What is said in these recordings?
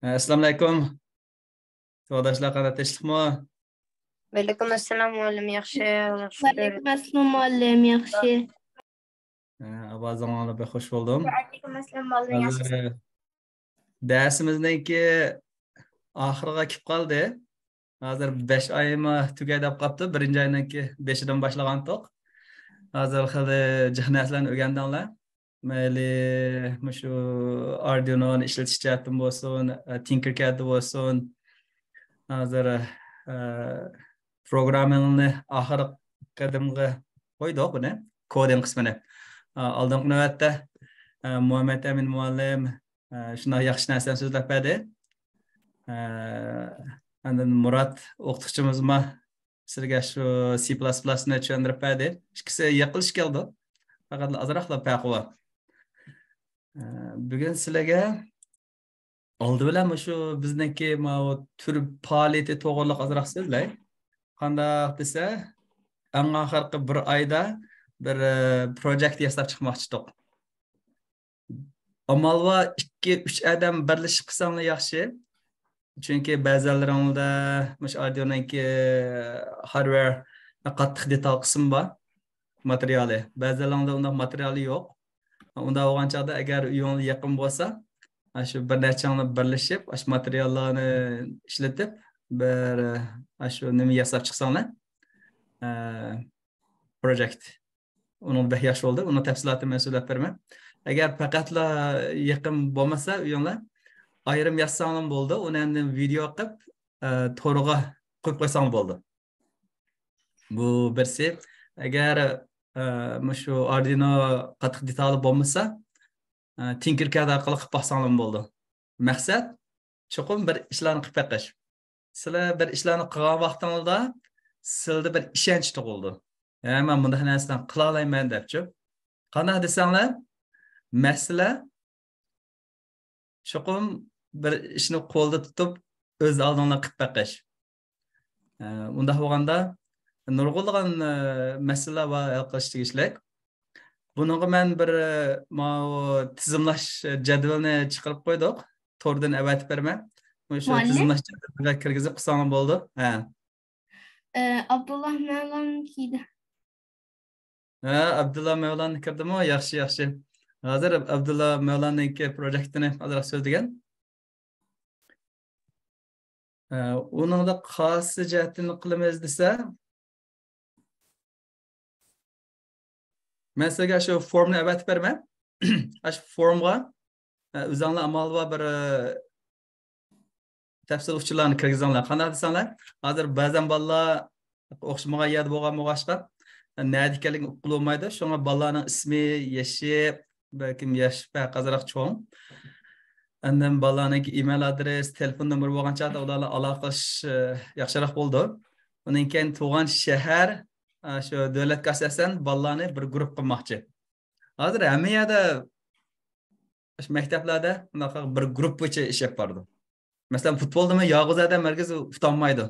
Assalomu alaykum. To'g'dashlar qanday tinchlikmi? Vaalaykum assalom muallim, yaxshi, yaxshi. Vaalaykum assalom muallim, yaxshi. Avazingni olib xush bo'ldim. Vaalaykum assalom muallim, yaxshi. Hozir darsimizningki oxiriga kelib qoldi. Hozir 5 oyimi tugay deb qolibdi. 1-oyninki 5-dan boshlagan to'q. Hozir xili jihnatlarni o'rgandinglar. Mayli shu Arduino ishlatish jihatdan bo'lsin, Tinkercad bo'lsin. Hozir programmingni oxiri qadimgi qo'ydik buni, koding qismini. Oldingi navbatda Muhammad Amin muallim shunday yaxshi narsani so'zlab berdi. Endi Murat o'qituvchimiz sizga shu C++ni tushuntirib berdi. Ikkisi yiqilish keldi. Faqat azroqlab farqi bor. Bugun sizlarga oldi bilan shu bizniki tur faoliyati to'g'riliq azroq so'zlay. Qanday desa, eng oxirgi bir oyda bir projekt yasab chiqmoqchi edik. Amalva 2-3 odam birlashib qilsanglar yaxshi. Chunki ba'zilaringizda mush Arduino'niki hardware qattiq detal qismi bor, materiali. Ba'zilaringizda unda materiali yo'q. Unda bo'lgan chaqda agar uyingiz yaqin bo'lsa, shu bir nechani birlashib, shu materiallarni ishlatib, bir shu nima yasab chiqsanglar, project onun beh yaxshi bo'ldi. Uni tafsilotini men so'zlab beraman. Agar faqatla yaqin bo'lmasa uyinglar ayrim yazsanglar bo'ldi. Uni endi video qilib to'g'riga qo'yib qo'ysanglar bo'ldi. Bu birsi. Agar shu Arduino qattiq detali bo'lmasa, Tinkercad orqali qilib baxsanglar bo'ldi. Maqsad chuqur bir ishlarni qilib beqish. Sizlar bir ishlarni qilgan vaqtingizda sizda bir ishonch tug'ildi. Men bunday narsani qila olaman debchi. Qanday desanglar, masala chuqur bir ishni qo'lda tutib o'z oldingizga qilib beqish. Unda bo'lganda nurg'ulg'an masala va hal qilish tegishlik. Bunga men bir tizimlash jadvalini chiqarib qo'ydik. Tordan avatib beraman. O'sha tizimlash jadvaliga kirgizib qilsam bo'ldi. Abdullah Mevlan'kiydi. Abdullah Mevlan kirdimi? Yaxshi. Hozir Abdullah Mevlan'ningki projektini azroq so'zlagan. Uningda xos jihatini qilamiz desa, men sizga shu formni avatib beraman. Shu formga o'zingizlar amalda bir tafsil usullarni kirgizinglar. Qanday desanglar, hozir ba'zan bolalar o'xshamagan yerda bo'lgan bo'g'ashqa nima ekanligini uqib olmaydi. Shunga bolalarning ismi, yoshi, balkim yoshi azroq cho'ng. Andan bolalarning email adres, telefon nomeri bo'lgan chaqda ularga aloqa qilish yaxshiroq bo'ldi. Undan keyin tug'an shahar shu davlatga asosan bolalarni bir guruh qilmoqchi. Hozir hamma yerda maktablarda bir guruh bo'yicha ish olib bordi. Masalan, futbolda yog'izada markaz utanmaydi.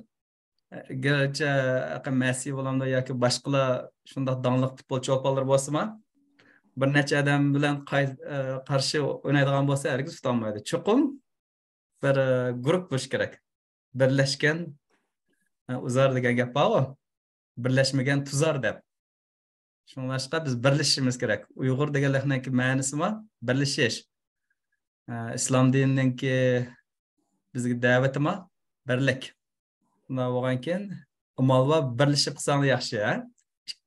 Garchi Messi bo'lamda yoki boshqalar shunday donliq futbolchi o'qollar bo'lsa-ma, bir necha odam bilan qarshi o'ynaydigan bo'lsa, hargiz utanmaydi. Chuqur bir guruh bo'lish kerak. Birlashgan uzar degan gap bor. Birlashmagan tuzar deb. Shunlashqa biz birlashishimiz kerak. Uyg'ur deganlarning ma'nosi birlashish. Islom dinininki bizga da'vati birlik. Bunda bo'lgan keyin amalva birlashib qilsang yaxshi,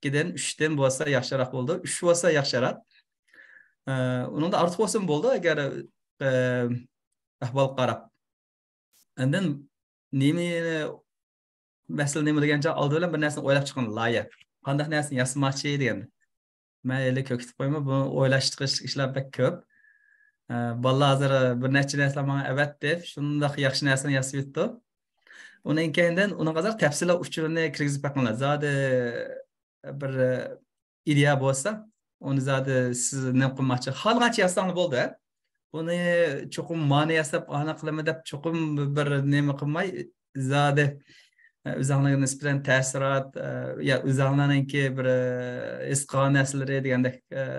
2dan 3dan bo'lsa yaxshiroq bo'ldi. 3 bo'lsa yaxshiroq. Uningda ortiq bo'lsa bo'ldi agar ahvol qarab. Endi nima degancha oldi bilan bir narsani o'ylab chiqqan loyiha. Qanday narsani yasamoqchi degan. Mayli ko'kitib qo'yma, buni o'ylash chiqish ishlar bak ko'p. Bolalar hozir bir necha narsalar menga avat deb, shunday yaxshi narsani yasab yetdi. Undan keyindan uni qazar tafsilot uchurini kirgizib baqinglar. Zodi bir ideya bo'lsa, uni zodi siz nima qilmoqchi, xalqacha yazsangiz bo'ldi. Uni chuqur ma'no yasab, aniq qilaman deb chuqur bir nima qilmay, zodi o'zingizga nisbatan ta'sirot ya o'zingizlarningki bir isqon narsalari degandek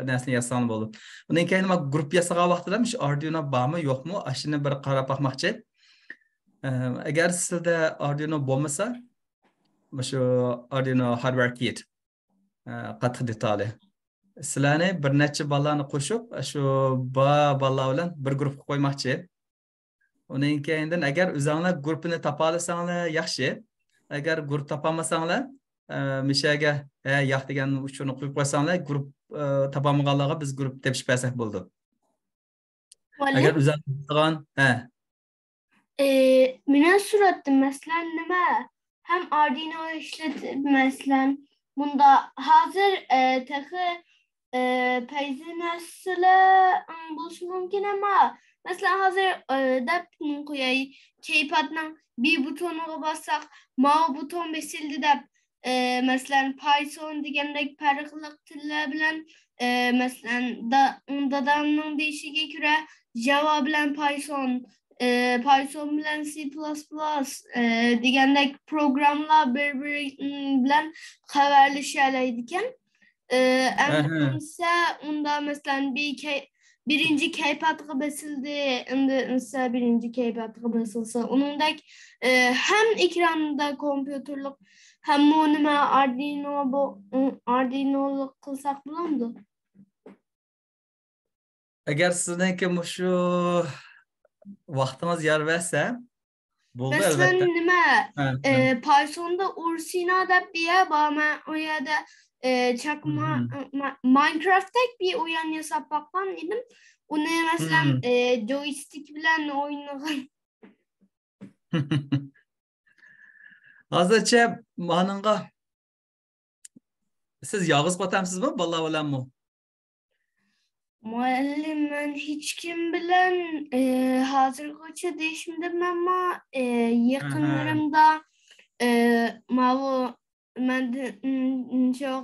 narsani yazsam bo'ldi. Undan keyin men guruh yasagan vaqtida shu Arduino bormi, yo'qmi, ashuni bir qarab bakmoqchi. Agar sizda Arduino bo'lmasa, shu Arduino hardware kit qattiq detali. Sizlarni bir necha ballani qo'shib, shu balla bilan bir guruhga qo'ymoqchi. Undan keyin agar o'zinglar guruhini topa olsanglar yaxshi. Agar guruh topolmasanglar, mishaga yo'q degan uchun qo'yib qo'ysanglar, guruh topolmaganlarga biz guruh tepishib bersak bo'ldi. Agar o'zinglar Menen suratdım mesela nima hem Arduino işletip mesela bunda hazır takı peyzinasıyla buluş mümkün ama mesela hazır dep koyay keypad'dan bir butonu bassak mavi buton besildi dep mesela Python degandek farqliq tillar bilan mesela dadamning deyishiga ko'ra Java bilan Python bilan C++ degandek programlar birbiri bilan xabarlashalaydigan. Esa unda mesela birinci keypadga basildi, esa birinci keypadga basilsa, uningdek hem ekranda kompüterlik hem nima Arduino'lik qilsak bo'lamdi. Agar sizniki shu vaqtimiz yer versa, bo'ldi Mesela albatta. nima Python'da Ursina deb bir yer var, men o yerda çakma Minecraft'tek bir oyun yasab bakman dedim. Onu mesela joystick bilan oynagan. Hozircha maningga siz yolg'iz qotamsizmi, balla bilanmi? Muallim ben hiç kim bilen hazırgacha değişmedim ama yakınlarımda mavu ben çok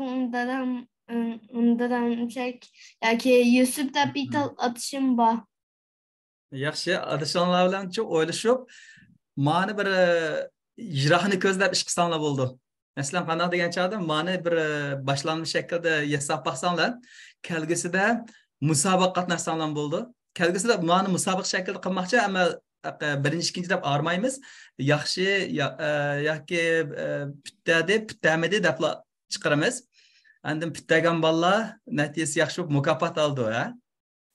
dadam çek yoki YouTube'da bir atışım var. Yaxshi, adashganlar bilan çok o'ylashib, mani bir ijrohni ko'zlab ish qilsanglar bo'ldi. Masalan, qanday degan chog'da mani bir boshlanmish shaklda yasab baxsanglar, kelgusida musobaqa qatnashsanglar bo'ldi. Kelgusida mani musobaqa shaklda qilmoqchi, ammo birinchi, ikkinchi deb armaymiz. Yaxshi yoki pittamidi deb chiqaramiz. Endi pittagan bolalar natijasi yaxshi bo'lib mukofot oldi, ha?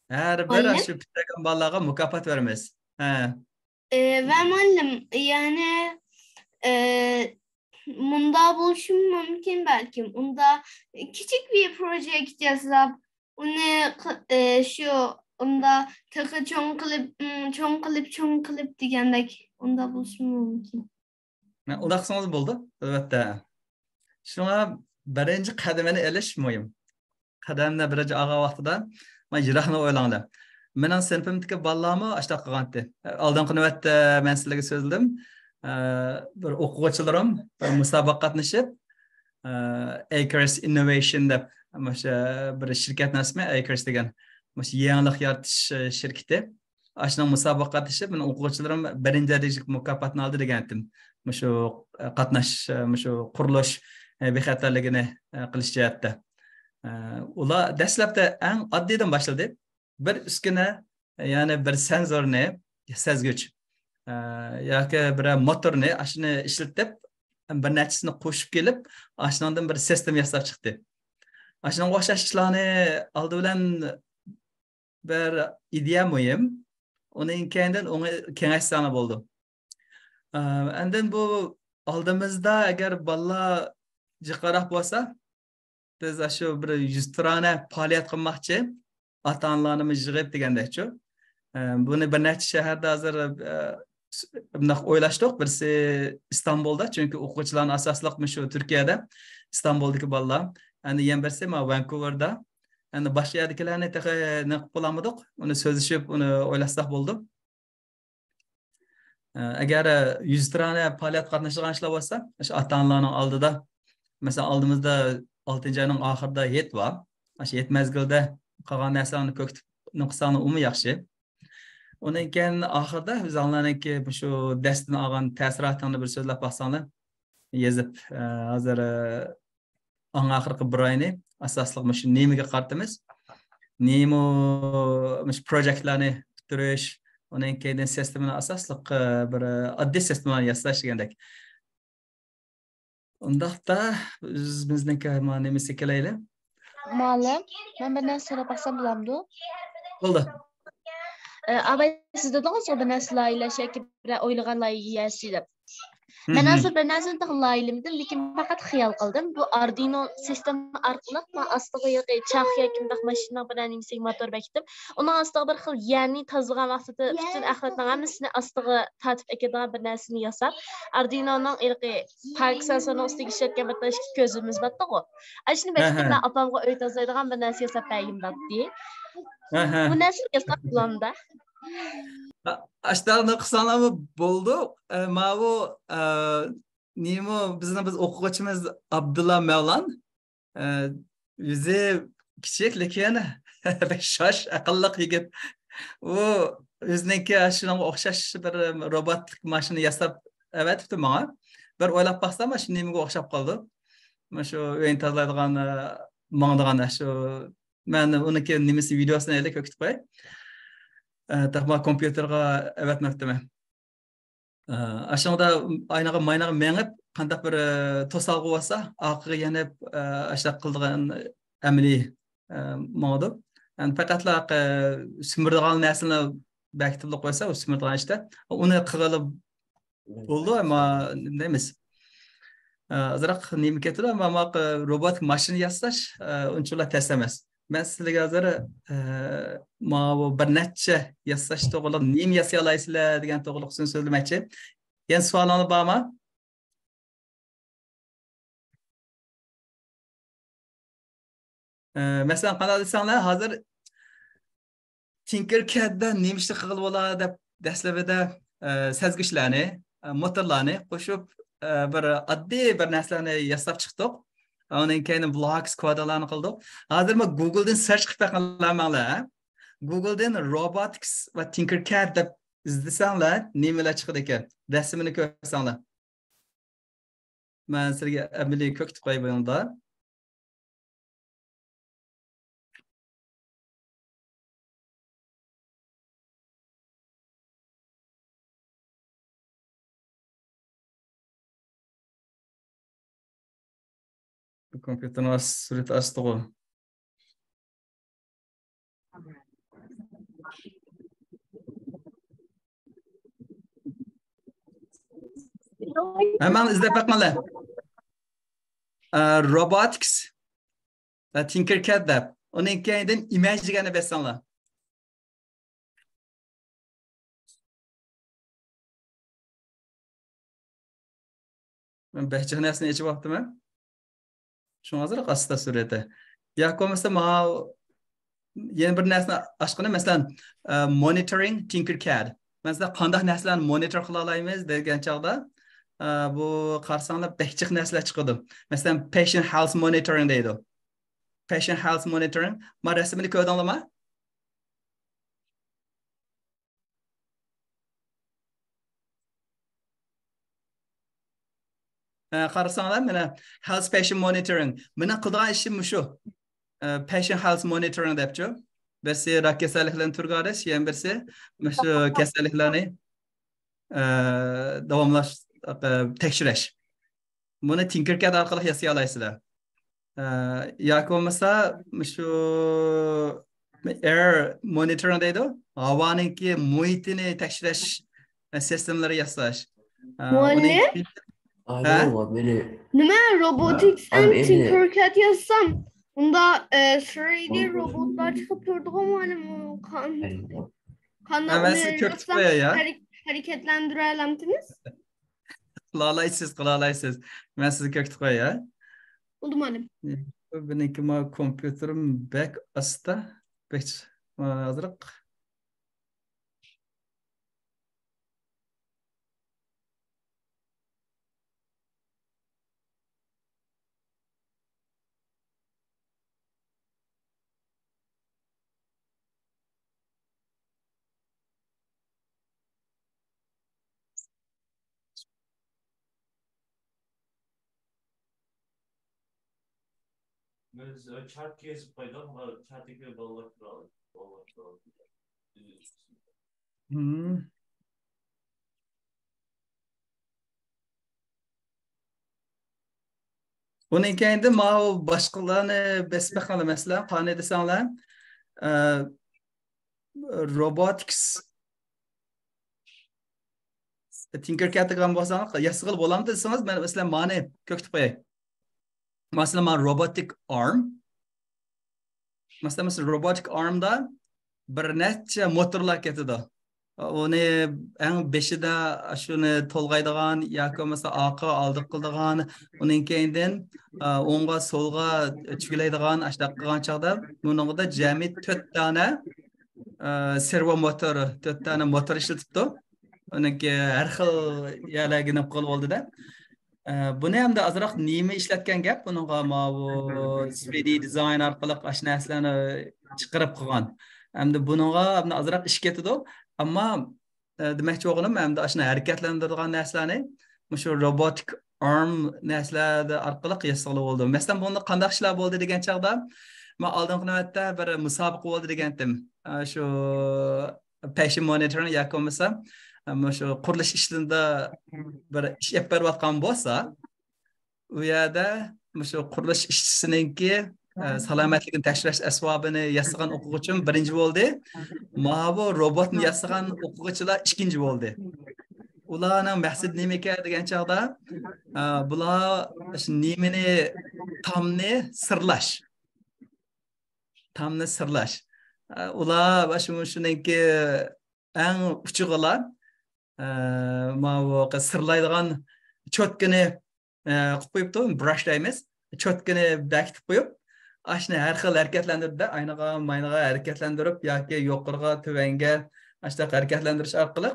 Her bir şu pittagan bolalarga mukofot veramiz. Ve muallim yani bunda buluşum mümkün belki. Bunda küçük bir proje yazıp onu onda takı çoğun kılıp degandek onda buluşum mümkün. Unda qilsangiz bo'ldi, albatta. Shunga birinchi qadamini elish muhim. Qadamni birinchi og'a vaqtida men yirahni o'ylanglar. Mening sinfimdagi bolalarmi ashta qilgandi. Oldingi navbatda men sizlarga so'zladim. Bir o'quvchilarim bir musobaqa qatnashib, Acres Innovation deb o'sha bir shirkatning ismi Acres degan. O'sha yangilik yaratish shirkati. Ashna musobaqa qatnashib, men o'quvchilarim birinchi darajalik mukofotni oldi degandim. Shu qatnash, shu qurilish bexatarligini qilish jihatda. Ular dastlabda eng oddiydan boshladi. Bir uskuna, ya'ni bir senzorni, sezgich yoki bir motorni ashuni ishlatib, bir nachasini qo'shib kelib, ashundan bir sistem yasab chiqdi. Ashunga o'xshash ishlarni oldi bilan bir ideya muhim. Uning keyin uni kengaytirsa bo'ldi. Endi bu oldimizda agar bolalar jiqaroq bo'lsa, biz shu bir 100 tane faoliyat qilmoqchi, ota-onalarimiz yig'ib degandek-chu. Buni bir necha shaharda hozir bunday o'ylashdik. Birisi Istanbulda, chunki o'quvchilarning asosliqmi shu Turkiyada, Istanbuldagi bolalar. Endi yana birisi Vancouverda. Endi boshqa yerdagilarni nima qilib qolamidik? Uni so'zlashib, uni o'ylasak bo'ldi. Agar 100 tane faoliyat qatnashgan ishlar bo'lsa, o'sha ota-onalarning oldida, masalan, oldimizda 6-oyning oxirida yet bor. O'sha yet mezgilda qolgan narsalarni ko'kitib nuqsonni umi yaxshi. Undan keyin oxirida o'zinglarniki shu darsdan olgan ta'sirotlarni bir so'zlab baxsanglar, yozib, hozir eng oxirgi bir oyni asosliq shu nemaga qaratamiz. Nemo proyektlarni bitirish, Onun keyin sistemini asasliq bir oddiy sistemani yasash degandek. Undaqda bizniki nimasi kelayli? Muallim, ben benden so'rab baksam bulamdı. Bo'ldi. Abay siz dediniz o bir narsalar ile şeki bir oylaganlar yiyesi deb. Hı Ben hı. hazır bir narsa taxlaylimdim, lekin faqat xiyol qildim. Bu Arduino sistemi orqali men astiga yo'qi chaq yakimdaq mashina bilan nimsiz motor bekitib, uni astiga bir xil yani tozlagan vaqtida bütün axlatning hammasini astiga tatib ekadigan bir narsani yasab, Arduinoning irqi park sensorini ustiga ishlatgan bir tashki ko'zimiz bor-ku. Ashuni bekitib Aha. men opamga uy tozlaydigan bir narsa yasab bergim debdi. Aha. Bu narsa yasab bulamda. Ashtarni qilsanlarmi bo'ldi. Ma bu nima biz o'quvchimiz Abdulla Mavlon o'zi kichik lekin shosh aqlli yigit. U o'ziniki shunga o'xshash bir robotlik mashina yasab avatibdi menga. Bir o'ylab baxsam, shu nimaga o'xshab qoldi. Mana shu o'yin tozlaydigan mangdigan shu men uniki nimasi videosini ele ko'kitib qo'yay. Taxma kompüterga avatmoqdaman. Aşağıda aynaga maynaga mengib qandaq bir to'salg'i bo'lsa, oqiga yana ashtaq qildigan amali modu. Yani faqatla simirdigan narsani bekitib qo'ysa, u simirdigan ishda uni qilib bo'ldi, ammo neymiz. Azroq nima ketadi, ammo robot mashina yasash unchalik tez emas. Ben sizlarga hozir bu bir necha yasash to'g'riliq nima yasay olasizlar degan to'g'riliq so'zlamoqchi. Yana savolingiz bormi? Masalan, qanday desanglar, hozir Tinkercad'da nima ish qilib bo'ladi deb dastlabida sezgichlarni, motorlarni qo'shib bir oddiy bir narsalarni yasab chiqdik. Onun keyin blocks kodlarni qildik. Hozir men Google'dan search qilib taqinlamanglar. Google'dan robotics va Tinkercad deb izlasanglar, nimalar chiqadi ekan? Rasmini ko'rsanglar. Men sizga amaliy ko'kitib qo'yib bunda. Kompüterni surati astig'i. Hemen izlep bakmalı. Robotics ve Tinkercad deb. Onun ikisinden imajigani besanglar. Ben behçanesini içip baktım ben. Şu hazır qasda surati. Ya ko'masa ma yeni bir narsani aşkına mesela monitoring Tinkercad. Mesela qanday narsalarni monitor qila olamiz degan chog'da bu qarsanglar behchiq narsalar chiqadi. Mesela patient health monitoring deydi. Patient health monitoring. Ma rasmini ko'rdinglarmi? Qarsanglar mana health patient monitoring. Meni qilgan ishim shu. Patient health monitoring debchi. Birisi rak kasalliklarini turg'arish, yana birisi shu kasalliklarni davomlash tekshirish. Buni Tinkercad orqali yasay olasizlar. Yoki bo'lmasa shu air monitoring deydi. Havoninki muhitini tekshirish sistemlari yasash. Muallim? Alo, beni Nima robotics Abi, and endi- Tinkercad yazsam, unda 3D robotlar chiqib turdi-ku muallim. Qanday Hemen siz uni ko'rib yazsam qo'yay ya. harakatlantira olamsiz? Qilalaysiz. Men sizni ko'kitib qo'yay. Bo'ldi muallim. Benimki kompüterim back asta. Azroq Biz chart kesib qo'ydik, chartga bog'lab turamiz. Onun kendi ma başkalarını besbekalı mesela qane desanlar robotics Tinkercad degan bo'lsangiz yasig'il bo'lamdi desangiz men mesela mani ko'kitib qo'yay. Mesela man robotic arm mesela robotic armda bir necha motorlar ketadi. Onu eng beshida shuni to'lg'aydigan yoki mesela orqa oldi qiladigan, uning keyin o'ngga so'lga chiglaydigan ashta qilgan chaqda buningda jami 4 dona servo motor, 4 dona motor ishlatibdi. Uniki har xil yaлагini qo'l oldida. Buni ham da azroq nima ishlatgan gap, buningga bu 3D design orqali ash narsalarni chiqarib qo'ygan. Hamda buningga azroq ish ketadi. Ammo demakchi o'g'lim hamda ashni harakatlantiradigan narsalarni shu robotic arm narsalar orqali yasalib oldi. Masalan, bunda qanday ishlar bo'ldi degan chaqda men oldingi navbatda bir musobaqa bo'ldi degandim. Shu passion monitoring yoki bo'lmasa shu qurilish ishlarida bir ish olib berayotgan bo'lsa, u yerda shu qurilish ishchisiningki salomatligini tekshirish asbobini yasagan o'quvchim birinchi bo'ldi. Bu robotni yasagan o'quvchilar ikkinchi bo'ldi. Ularning maqsadi nima ekan degan chaqda bular nimani tomni sirlash. Tomni sirlash. Ular shuningki eng uchiqlar sirlaydigan cho'tkini qilib qo'yibdi, brush deymiz. Cho'tkini bekitib qo'yib, ashni har xil harakatlantirdi, aynaga, maynaga harakatlantirib yoki yuqoriga, tuvanga ashta harakatlantirish orqali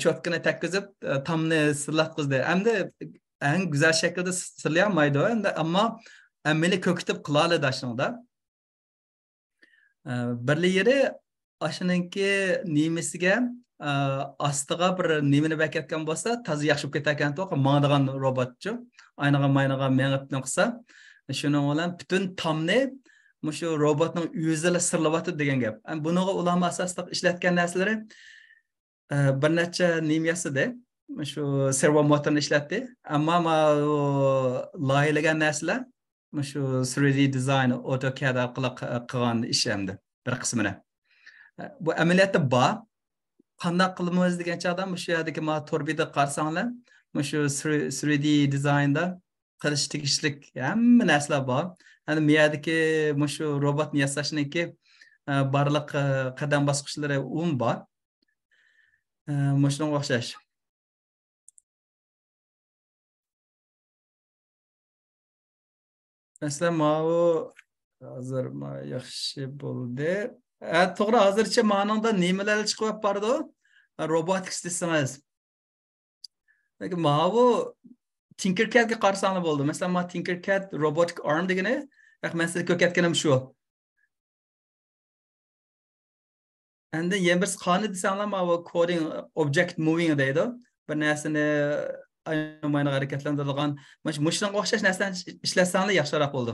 cho'tkini takkizib, tomni sirlatqizdi. Hamda eng go'zal shaklda sirlayolmaydi, ammo amaliy ko'kitib qila oladi ashunda. Birli yeri ashiningki nimasiga ostiga bir nimani bekatgan bo'lsa, toza yaxshi bo'lib ketar ekan, to'g'ri, mangdigan robotchi, aynaga maynaga mengib qilsa, shuning bilan butun tomni shu robotning o'zida sirlayotdi degan gap. Buniga ularni asosida ishlatgan narsalari bir necha nimyasida shu servo motorni ishlatdi, ammo loyihalagan narsalar shu 3D design AutoCAD orqali qilgan ish hamda bir qismini. Bu amaliyotda bor. Qanday qilamiz degan chaqda shu yerdagi torbida qarsanglar, shu 3D dizaynda qilish tegishlik hamma narsalar bor. Hani bu yerdagi shu robotni yasashniki barliq qadam bosqichlari bor. Shunga o'xshash. Mesela hozir yaxshi bo'ldi. To'g'ri, hozircha ma'noda nimalar chiqib bordi? Robotics desangiz. Lekin bu Tinkercadga qarsanglar bo'ldi. Masalan, Tinkercad robotic arm degani, men sizga ko'rsatganim shu. Endi yana bir qani desanglar, bu coding object moving deydi. Bir narsani aynan harakatlantiradigan, shunga o'xshash narsani ishlasanglar yaxshiroq bo'ldi.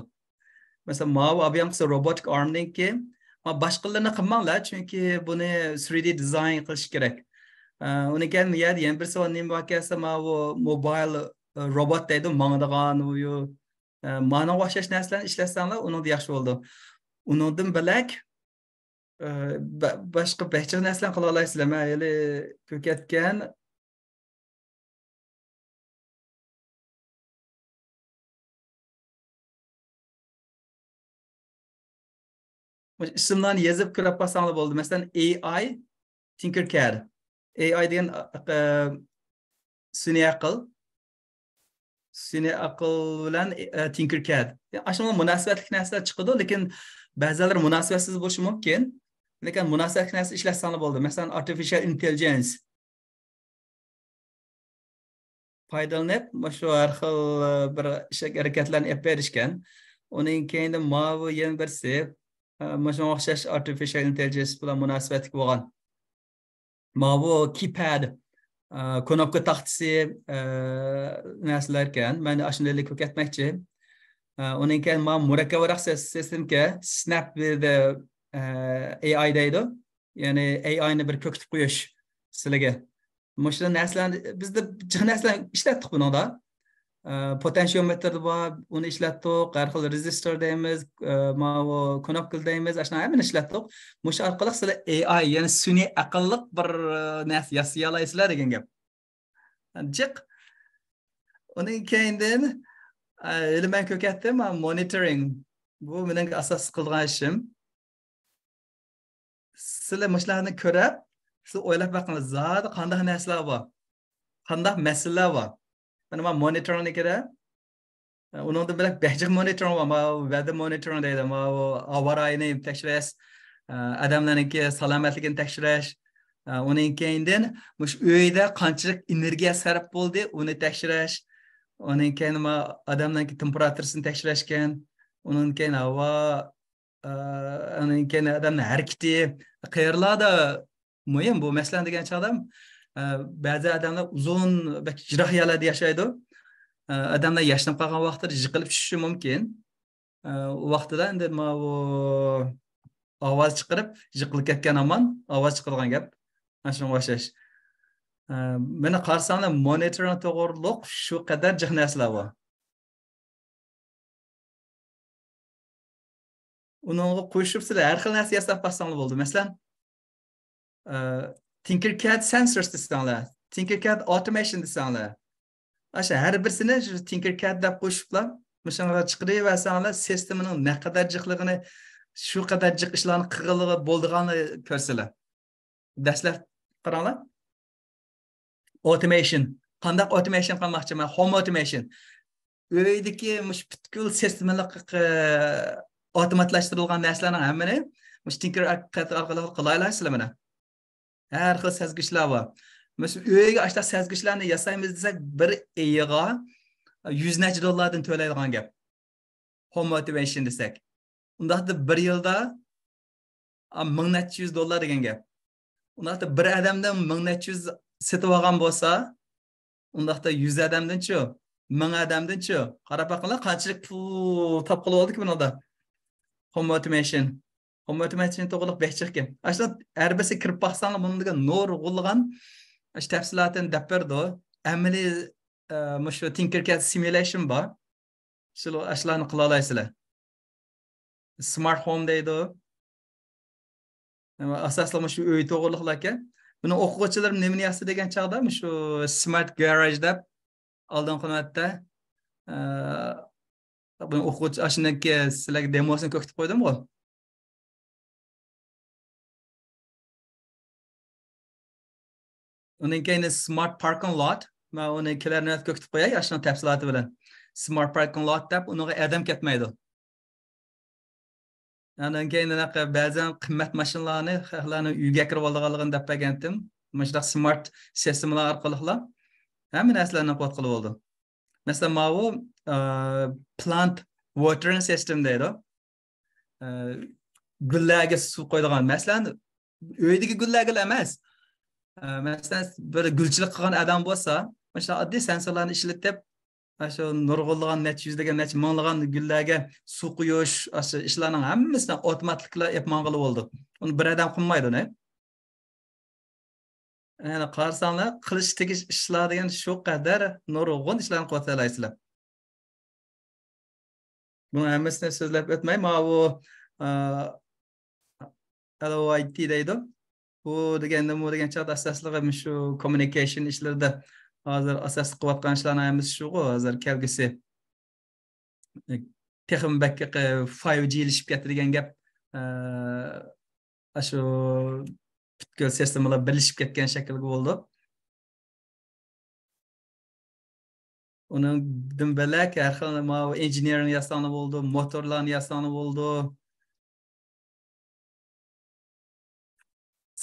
Masalan, bu ob'yamsi robotic armningki boshqalarni qilmanglar, chunki buni 3D dizayn qilish kerak. Uni keyin yana bir savol nima bo'lsa, bu mobile robot deydi, mangdigan mana o'xshash narsalarni ishlasanglar, unda yaxshi bo'ldi. Undan bilak boshqa barcha narsalarni qila olasizlar. Men hali ko'katgan ismlarni yozib ko'rib qolsanglar bo'ldi. Masalan, AI Tinkercad. AI degan sun'iy aql bilan Tinkercad. Ashunday munosabatli narsalar chiqadi, lekin ba'zilar munosabatsiz bo'lishi mumkin. Lekin munosabatli narsa ishlasanglar bo'ldi. Masalan, artificial intelligence foydalanib, shu har xil bir ish harakatlarni olib berishgan. Uning keyin bu yana birsi shunga o'xshash artificial intelligence bilan munosabatli bo'lgan. Bu keypad, knopka taxtasi narsalar ekan. Men ashunday ko'rsatmoqchi. Uning keyin murakkabroq sistemga Snap with AI deydi. ya'ni AI'ni bir ko'kitib qo'yish sizlarga. Mana narsalarni bizda jiq narsalarni ishlatdik buningda. Potentiometer bor, uni ishlatdik, har xil resistor deymiz, mana knopka deymiz, ashuna hammani ishlatdik. Mush orqali sizlar AI, ya'ni sun'iy aqlliq bir narsa yasay olasizlar degan gap. Jiq. Uning keyindan men ko'katdim, monitoring. Bu mening asos qilgan ishim. Sizlar mushlarni ko'rib, siz o'ylab boqinglar, zodi qanday narsalar bor, qanday masalalar bor. Mana men monitoringni kira, uningda bilan bejig monitoring bor, weather monitoring deydi, avarayni tekshirish, odamlarning salomatligini tekshirish, uning keyindan mush uyda qanchalik energiya sarf bo'ldi, uni tekshirish, uning keyin odamlarning temperaturasini tekshirish ekan, uning keyin havo, uning keyin odamning harakati, qayerlarda muhim bu masalan degan chog'da ba'zi odamlar uzun jirohyalarda yashaydi. Odamlar yashnab qolgan vaqtida yiqilib tushishi mumkin. U vaqtida endi bu ovoz chiqarib yiqilib ketgan amon ovoz chiqargan gap. Mana shunga o'xshash. Meni qarasanglar monitoring to'g'riliq shu qadar jiq narsalar bor. Uningga qo'shib sizlar har xil narsa yasab qo'ysanglar bo'ldi. Masalan, Tinkercad sensors desanglar, Tinkercad automation desanglar. Aşağı her birisini Tinkercad deb qo'shiblar, mishanga chiqaraversanglar, sistemining ne qadar jiqligini, shu qadar jiq ishlarni qilg'iligi bo'ldig'ini ko'rsanglar. Dastlab qaranglar. Automation. Qanday automation qilmoqchiman? Home automation. Uydagi mush butkul sistemalar avtomatlashtirilgan narsalarning hammani mush Tinkercad orqali qilaylarsizlar mana. Har xil sezgichlar bor. Mesela uyga ashta sezgichlarni yasaymiz desak, bir eyiga $100 to'laydigan gap. Home automation desak. Undaqda bir yilda $100 degan gap. Undaqda bir odamdan 100 setib olgan bo'lsa, undaqda 100 odamdan-chi, 1000 odamdan-chi, qarab boqinglar qanchalik pul topqilib oldik bunida. Home automation. Home automation to'g'riliq behchiqkim. Ashta har birisi kirib baqsanglar bunga nurg'ulg'an tafsilotini deb berdi. Amaliy shu Tinkercad simulation bor. Shularni qila olasizlar. Smart home deydi. Asosan shu uy to'g'riliqlarga. Buni o'quvchilarim nimani yasadi degan chog'da shu smart garage deb oldin qilmoqda. Buni o'quvchi ashunaki sizlarga demosini ko'rsatib qo'ydim-ku. Uning keyin smart parking lot, men uni kelarni ko'rsatib qo'yay, ashuna tafsiloti bilan. Smart parking lot deb unga adam ketmaydi. Undan keyin ba'zan qimmat mashinalarni xalqlarni uyga kirib olganligini deb bergandim. Mana smart sistemalar orqali hamma narsalarni quvvat qilib oldi. Masalan, bu plant watering system deydi. Gullarga suv qo'yadigan. Masalan, uydagi gullarga emas. Masalan, bir gulchilik qilgan odam bo'lsa, mana oddiy sensorlarni ishlatib, shu nurg'ulg'an necha yuzlagan, necha minglagan gullarga suv quyish, shu ishlarning hammasini avtomatliklar yapmang'ili bo'ldi. Uni bir odam qilmaydi, ne? Yani qarasanglar, qilish tegish ishlar degan shu qadar nurg'un ishlarni qilib Buni hammasini so'zlab o'tmay, bu LOIT deydi. Bu deganda degan chaqda asosligi shu communication ishlarida hozir asosiy qilayotgan ishlarning hammasi shu-ku, hozir kelgisi. Texnik bakka 5G ilishib ketdi degan gap. Shu butkul sistemalar birlashib ketgan shaklga bo'ldi. Undan belak har xil engineering yasani bo'ldi, motorlarni yasani bo'ldi.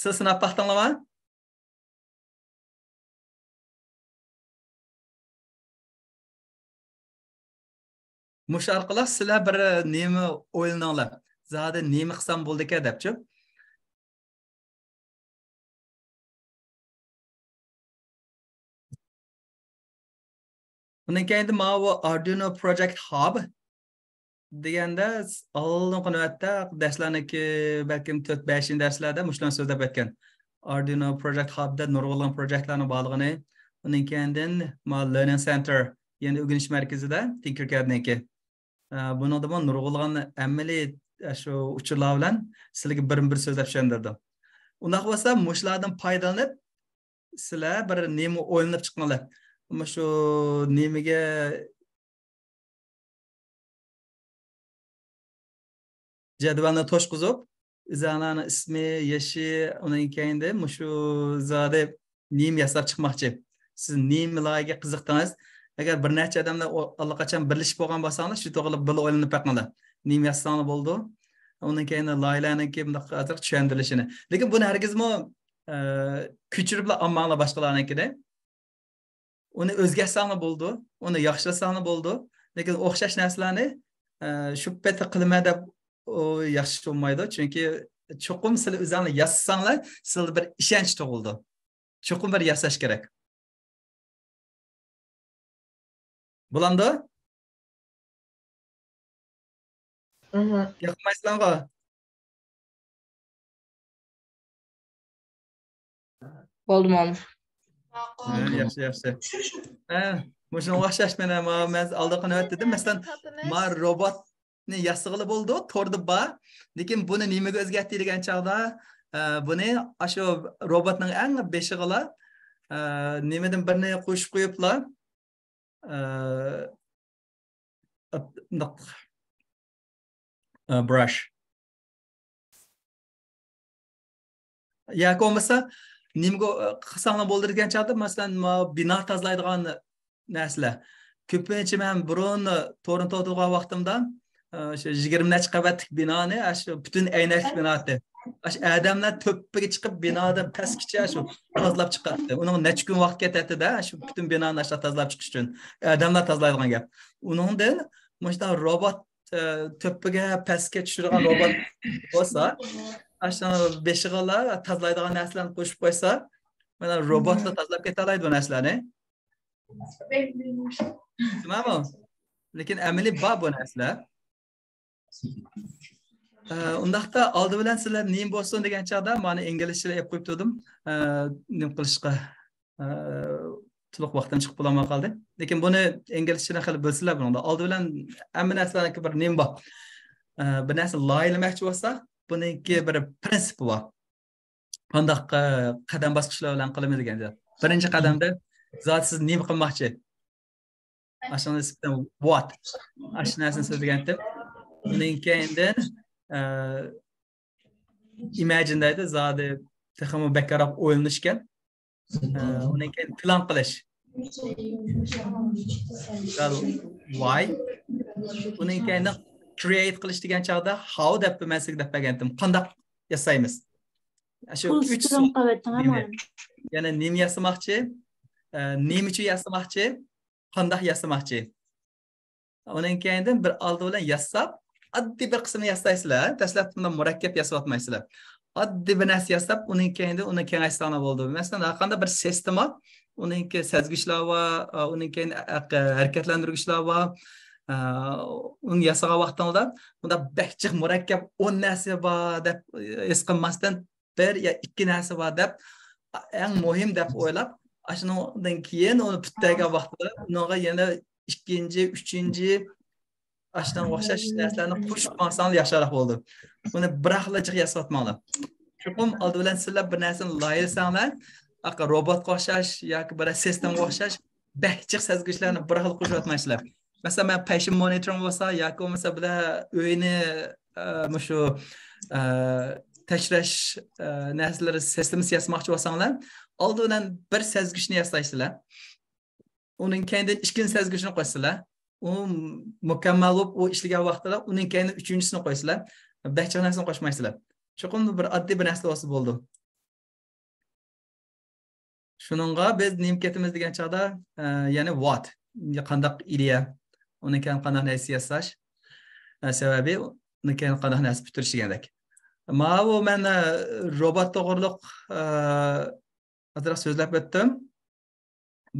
Siz sinab baxtanglarmi? Mush orqali sizlar bir nima o'ylaninglar. Zodi nima qilsam bo'ldi ekan debchi. Bundan keyin bu Arduino Project Hub deganda oldingi navbatda darslarniki balkim 4-5 darslarda mushlarni so'zlab o'tgan. Arduino Project Hub'da nurg'unlagan proyektlarni borlig'ini, undan keyin Learning Center, ya'ni o'rganish markazida Tinkercad'niki. Buningda men nurg'unlagan amaliy shu uchurlar bilan sizlarga bir so'zlab tushuntirdim. Undaq bo'lsa, mushlardan foydalanib sizlar bir nima o'ylanib chiqqanlar. Ama shu nemiga jadvalni to'shqizib, izlarning ismi, yoshi, undan keyin shu zodi nem yasab chiqmoqchi. Siz nemalarga qiziqdingiz? Agar bir necha odamlar allaqachon birlashib bo'lgan bo'lsangiz, shu to'g'ri bir o'ylanib baqinglar. Nem yazsangiz bo'ldi. Undan keyin loyihalarniki bunday hozir tushuntirilishini. Lekin buni hargizmi ko'chirib ammanglar boshqalarnikida. Uni o'zgarsangiz bo'ldi, uni yaxshilasangiz bo'ldi. Lekin o'xshash narsalarni shu paytda qilma deb yaxshi bo'lmaydi. Chunki cho'qim sizlar o'zingizlar yazsanglar, sizlarda bir ishonch tug'ildi. Cho'qim bir yasash kerak. Bo'landi? Yoqmaysizlarmi? Bo'ldi mana. Yaxshi. Mushun o'xshash men oldingi navbat dedim. Masalan, men robotni yasig'ili bo'ldi, to'rda bor. Lekin buni nimaga o'zgartdi degan chog'da, buni shu robotning eng beshig'ila nimadan birini qo'shib qo'yiblar. Brush. Yoki bo'lmasa nimaga qilsanglar bo'ldi degan chog'da, masalan, bino tozalaydigan narsalar. Ko'pincha men burun Toronto o'tirgan vaqtimda shu 20 necha qavatlik binoni, shu butun aynakli binoni. Odamlar to'ppiga chiqib binodan pastgacha shu tozalab chiqadi. Uning necha kun vaqt ketadi-da, shu butun binoni tozalab chiqish uchun. Odamlar tozalaydigan gap. Uningdan mana robot to'ppiga pastga tushirgan robot bo'lsa, ashuna beshig'alar tozalaydigan narsalarni qo'shib qo'ysa, mana robotlar tozalab keta oladi bu narsalarni. Tamam. Lekin amaliy bor bu narsalar. Undaqda oldi bilan sizlar nim bo'lsin degan chaqda meni inglizcha deb qo'yib turdim. Nim qilishga to'liq vaqtim chiqib bo'lmay qoldi. Lekin buni inglizchadan qilib bilsizlar bunda. Oldi bilan hamma narsalarga bir nim bor. Bir narsa loyilamoqchi bo'lsa, buningki bir prinsipi bor. Qandaq qadam bosqichlar bilan qilamiz deganda. Birinchi qadamda zot siz nima qilmoqchi? Ashuna sizdan what? Ashuna narsani so'zlagandim. Undan keyin imagine deydi, zodi texmo bekaroq o'ylanishgan. Undan keyin plan qilish. Why? Undan keyin create qilish degan chog'da how deb bilmaslik deb bergandim. Qanday yasaymiz? Shu 3 so'z. Ya'ni nima yasamoqchi? Nima uchun yasamoqchi? Qanday yasamoqchi? Undan keyin bir oldi bilan yasab, oddiy bir qismini yasaysizlar, tashlab bundan murakkab yasayotmaysizlar. Oddiy bir narsa yasab, undan keyin uni kengaytirishni bo'ldi. Masalan, har qanday bir sistema, uningki sezgichlar va undan keyin harakatlantirgichlar va uni yasagan vaqtida bunda behjiq murakkab 10 narsa bor deb his qilmasdan bir ya 2 narsa bor deb eng muhim deb o'ylab, shundan keyin uni bittagan vaqtida unga yana ikkinchi, uchinchi ashdan o'xshash narsalarni qo'shib qo'ysangiz yaxshiroq bo'ldi. Buni biraqlachiq yasatmanglar. Chunki oldi bilan sizlar bir narsani loyilasanglar, robotga o'xshash yoki bir sistemaga o'xshash behjiq sezgichlarni bir xil qo'shib o'tmaysizlar. Masalan, men patient monitoring bo'lsa yoki bo'lmasa bular uyni shu tekshirish narsalari sistemasi yasamoqchi bo'lsanglar, oldi bilan bir sezgichni yasaysizlar. Uning keyin ikkinchi sezgichni qo'ysizlar. U mukammal bo'lib u ishlagan vaqtida uning keyin uchinchisini qo'ysizlar. Behjiq narsani qo'shmaysizlar. Chuqur bir oddiy bir narsa bo'lsa bo'ldi. Shuningga biz nim ketimiz degan chaqda, ya'ni what, qandaq ideya, undan keyin qanday narsa yasash sababi, undan keyin qanday narsa bitirish degandek. Mana men robot to'g'riliq azroq so'zlab o'tdim.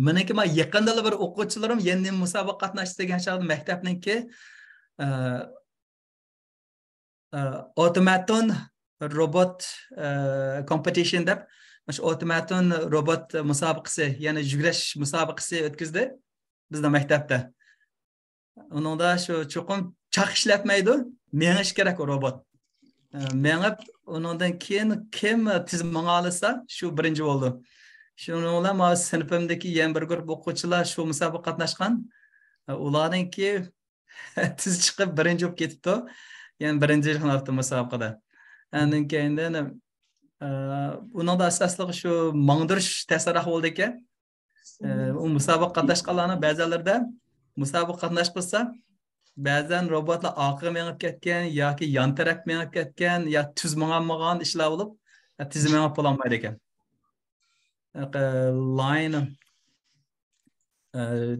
Meniki yaqinda bir o'quvchilarim endi musobaqa qatnashdi degan chaqda maktabniki Automaton robot competition deb shu automaton robot musobaqasi, ya'ni yugurish musobaqasi o'tkazdi bizda maktabda. Uningda shu cho'qim chaq ishlatmaydi, mengish kerak o robot. Mengib uningdan keyin kim tez manga olsa shu birinchi bo'ldi. Shuni bilan men sinfimdagi yana bir guruh o'quvchilar shu musobaqa qatnashgan. Ularningki tiz chiqib birinchi bo'lib ketibdi. Yani birinchi yillarda musobaqada. Undan keyin uningda asosli shu mangdirish ta'siri bo'ldi ekan. U musobaqa qatnashganlarni ba'zilarda musobaqa qatnashqisa, ba'zan robotlar orqaga mengib ketgan yoki yon taraf mengib ketgan, yo tuz mangamagan ishlar bo'lib, tiz mengib bo'lmaydi ekan. Line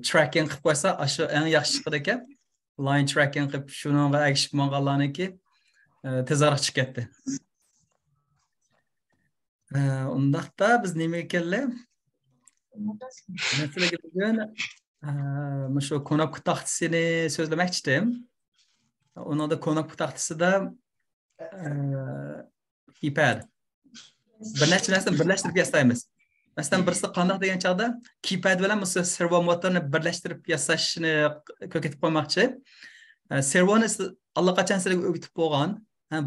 tracking qilib qo'ysa, shu eng yaxshi chiqadi ekan. Line tracking qilib shunga agishib manganlarniki tezroq chiqib ketdi. Undaqda biz nima ekanlar? Masalan, bugun shu konopka taxtasini so'zlamoqchi edim. Uningda konopka taxtasida keypad. Bir nechta narsani birlashtirib yasaymiz. Masalan, birisi qanday degan chog'da keypad bilan servo motorni birlashtirib yasashni ko'kitib qo'ymoqchi. Servoni allaqachon sizlarga o'rgatib qo'ygan.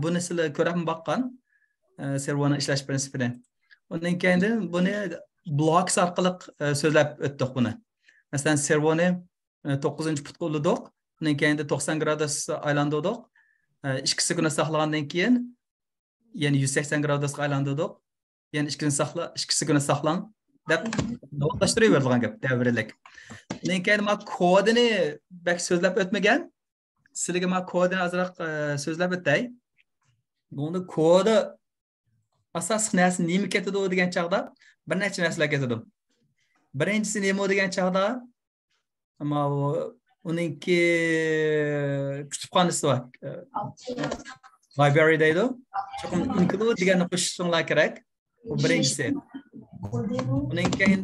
Buni sizlar ko'rib boqqan. Servoni ishlash prinsipini. Undan keyin buni blocks orqali so'zlab o'tdik buni. Masalan, servoni 9-put qo'lladik. Undan keyin 90 gradus aylantirdik. Ikkisini saqlagandan keyin yana 180 gradusga aylantirdik. Yani ikkisini saqlang deb davolashtirib gap davrlik. Undan keyin men kodini bak so'zlab o'tmagan. Sizlarga men kodini azroq so'zlab o'tay. Bunda kodi asosiy narsa nima ketadi degan chog'da bir necha narsalar ketadi. Birinchisi nima degan chog'da ama uningki kutubxonasi bor. Library deydi. Cho'qim include deganni qo'shishinglar kerak. Bu birinchisi. Undan keyin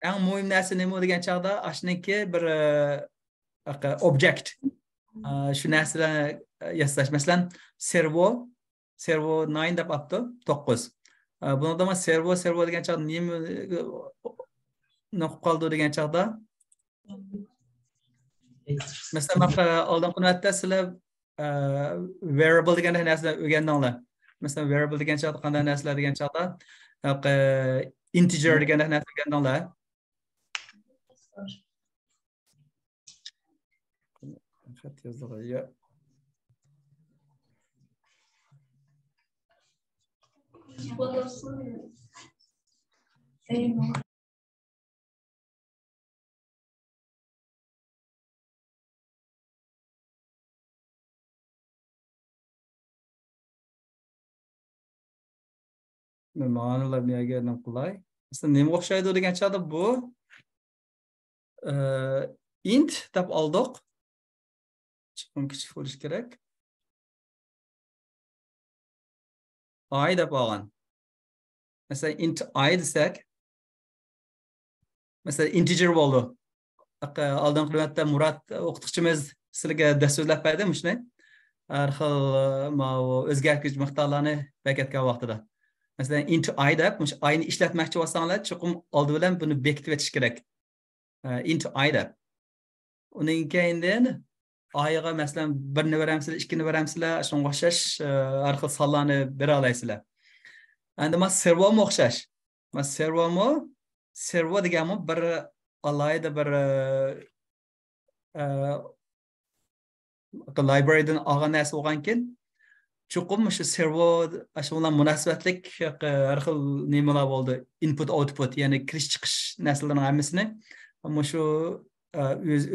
eng muhim narsa nima degan chog'da ashniki bir object. Shu narsalarni yasash. Masalan, servo 9 deb atdi, 9. Bunda men servo degan chog'da nima noqib qoldi degan chog'da. Masalan, oldin qanotda sizlar variable degan narsalarni o'rgandinglar. Masalan, variable degan chog'da qanday narsalar degan chog'da integer degan narsa o'rgandinglar. Xat yozilgan. Ma'nolar nimaga qulay? Masalan, nima o'xshaydi degan chog'da bu int deb oldik. Chiqim kichik bo'lish kerak. I deb olgan. Masalan, int I desak, masalan, integer bo'ldi. Oldin qilmatda Murat o'qituvchimiz sizlarga darslar berdi shuni. Har xil o'zgartirish miqdorlarini bekatgan vaqtida. Masalan, int I deb, I ni ishlatmoqchi bo'lsanglar, cho'qim oldi bilan buni bekitib o'tish kerak. Int I deb. Undan keyin I'ga masalan 1 ni beramsizlar, 2 ni beramsizlar, shunga o'xshash har xil sonlarni bera olasizlar. Endi men servoga o'xshash. Men servo deganmi bir alayda bir librarydan olgan narsa bo'lgankin, cho'qim shu servo shu bilan munosabatlik har xil nimalar bo'ldi. Input output, ya'ni kirish chiqish narsalarning hammasini shu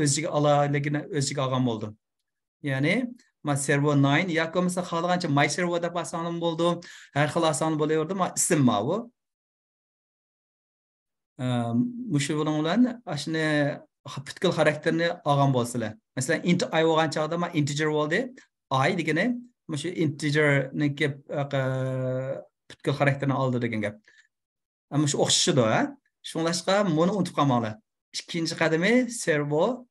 o'ziga alaligini o'ziga olgan bo'ldim. Ya'ni men servo 9 yoki bo'lmasa xohlagancha my servo deb asonim bo'ldi. Har xil ason bo'laverdi. Men ism bu. Mushu bilan ashni butkul xarakterni olgan bo'lsalar. Masalan, int I bo'lgan chog'da men integer bo'ldi. I degani mushu integerniki butkul xarakterni oldi degan gap. Ammo shu o'xshashdi, ha? Shunlashqa buni unutib qolmanglar. İkinci qadami servo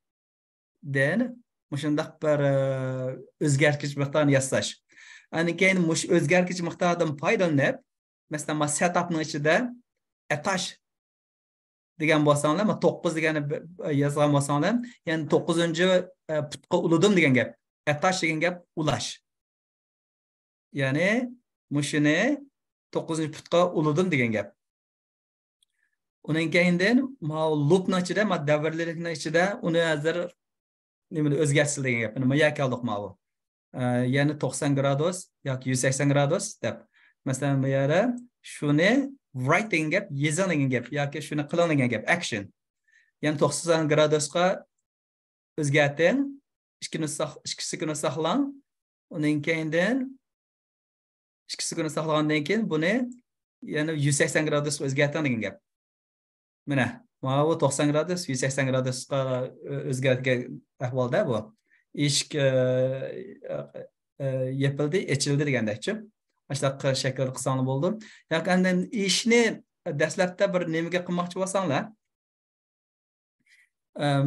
den mushundaq bir o'zgartirish miqdorini yasash. Ani keyin mush o'zgargich miqdordan foydalanib, masalan, setupning ichida attach degan bo'lsanglar, 9 degani yozgan bo'lsanglar, ya'ni 9-putga uludim degan gap. Attach degan gap ulash. Ya'ni mushuni 9-putga uludim degan gap. Uning keyindan loopning ichida, davrlikning ichida uni hozir nimani o'zgartirish degan gap. Nima yakaldik bu? Ya'ni 90 gradus yoki 180 gradus deb. Masalan, bu yerda shuni write degan gap, yezing degan gap yoki shuni qiling degan gap, action. Ya'ni 90 gradusga o'zgarting, ikkisini saqlang. Uning keyindan ikkisini saqlagandan keyin buni ya'ni 180 gradusga o'zgarting degan gap. Mana, bu 90 gradus 180 gradusga o'zgargan ahvolda bu. Eshik yopildi, ochildi degandakchi. Mana shaklda qilsanglar bo'ldi. Yoki andan ishni dastlabda bir nimaga qilmoqchi bo'lsanglar,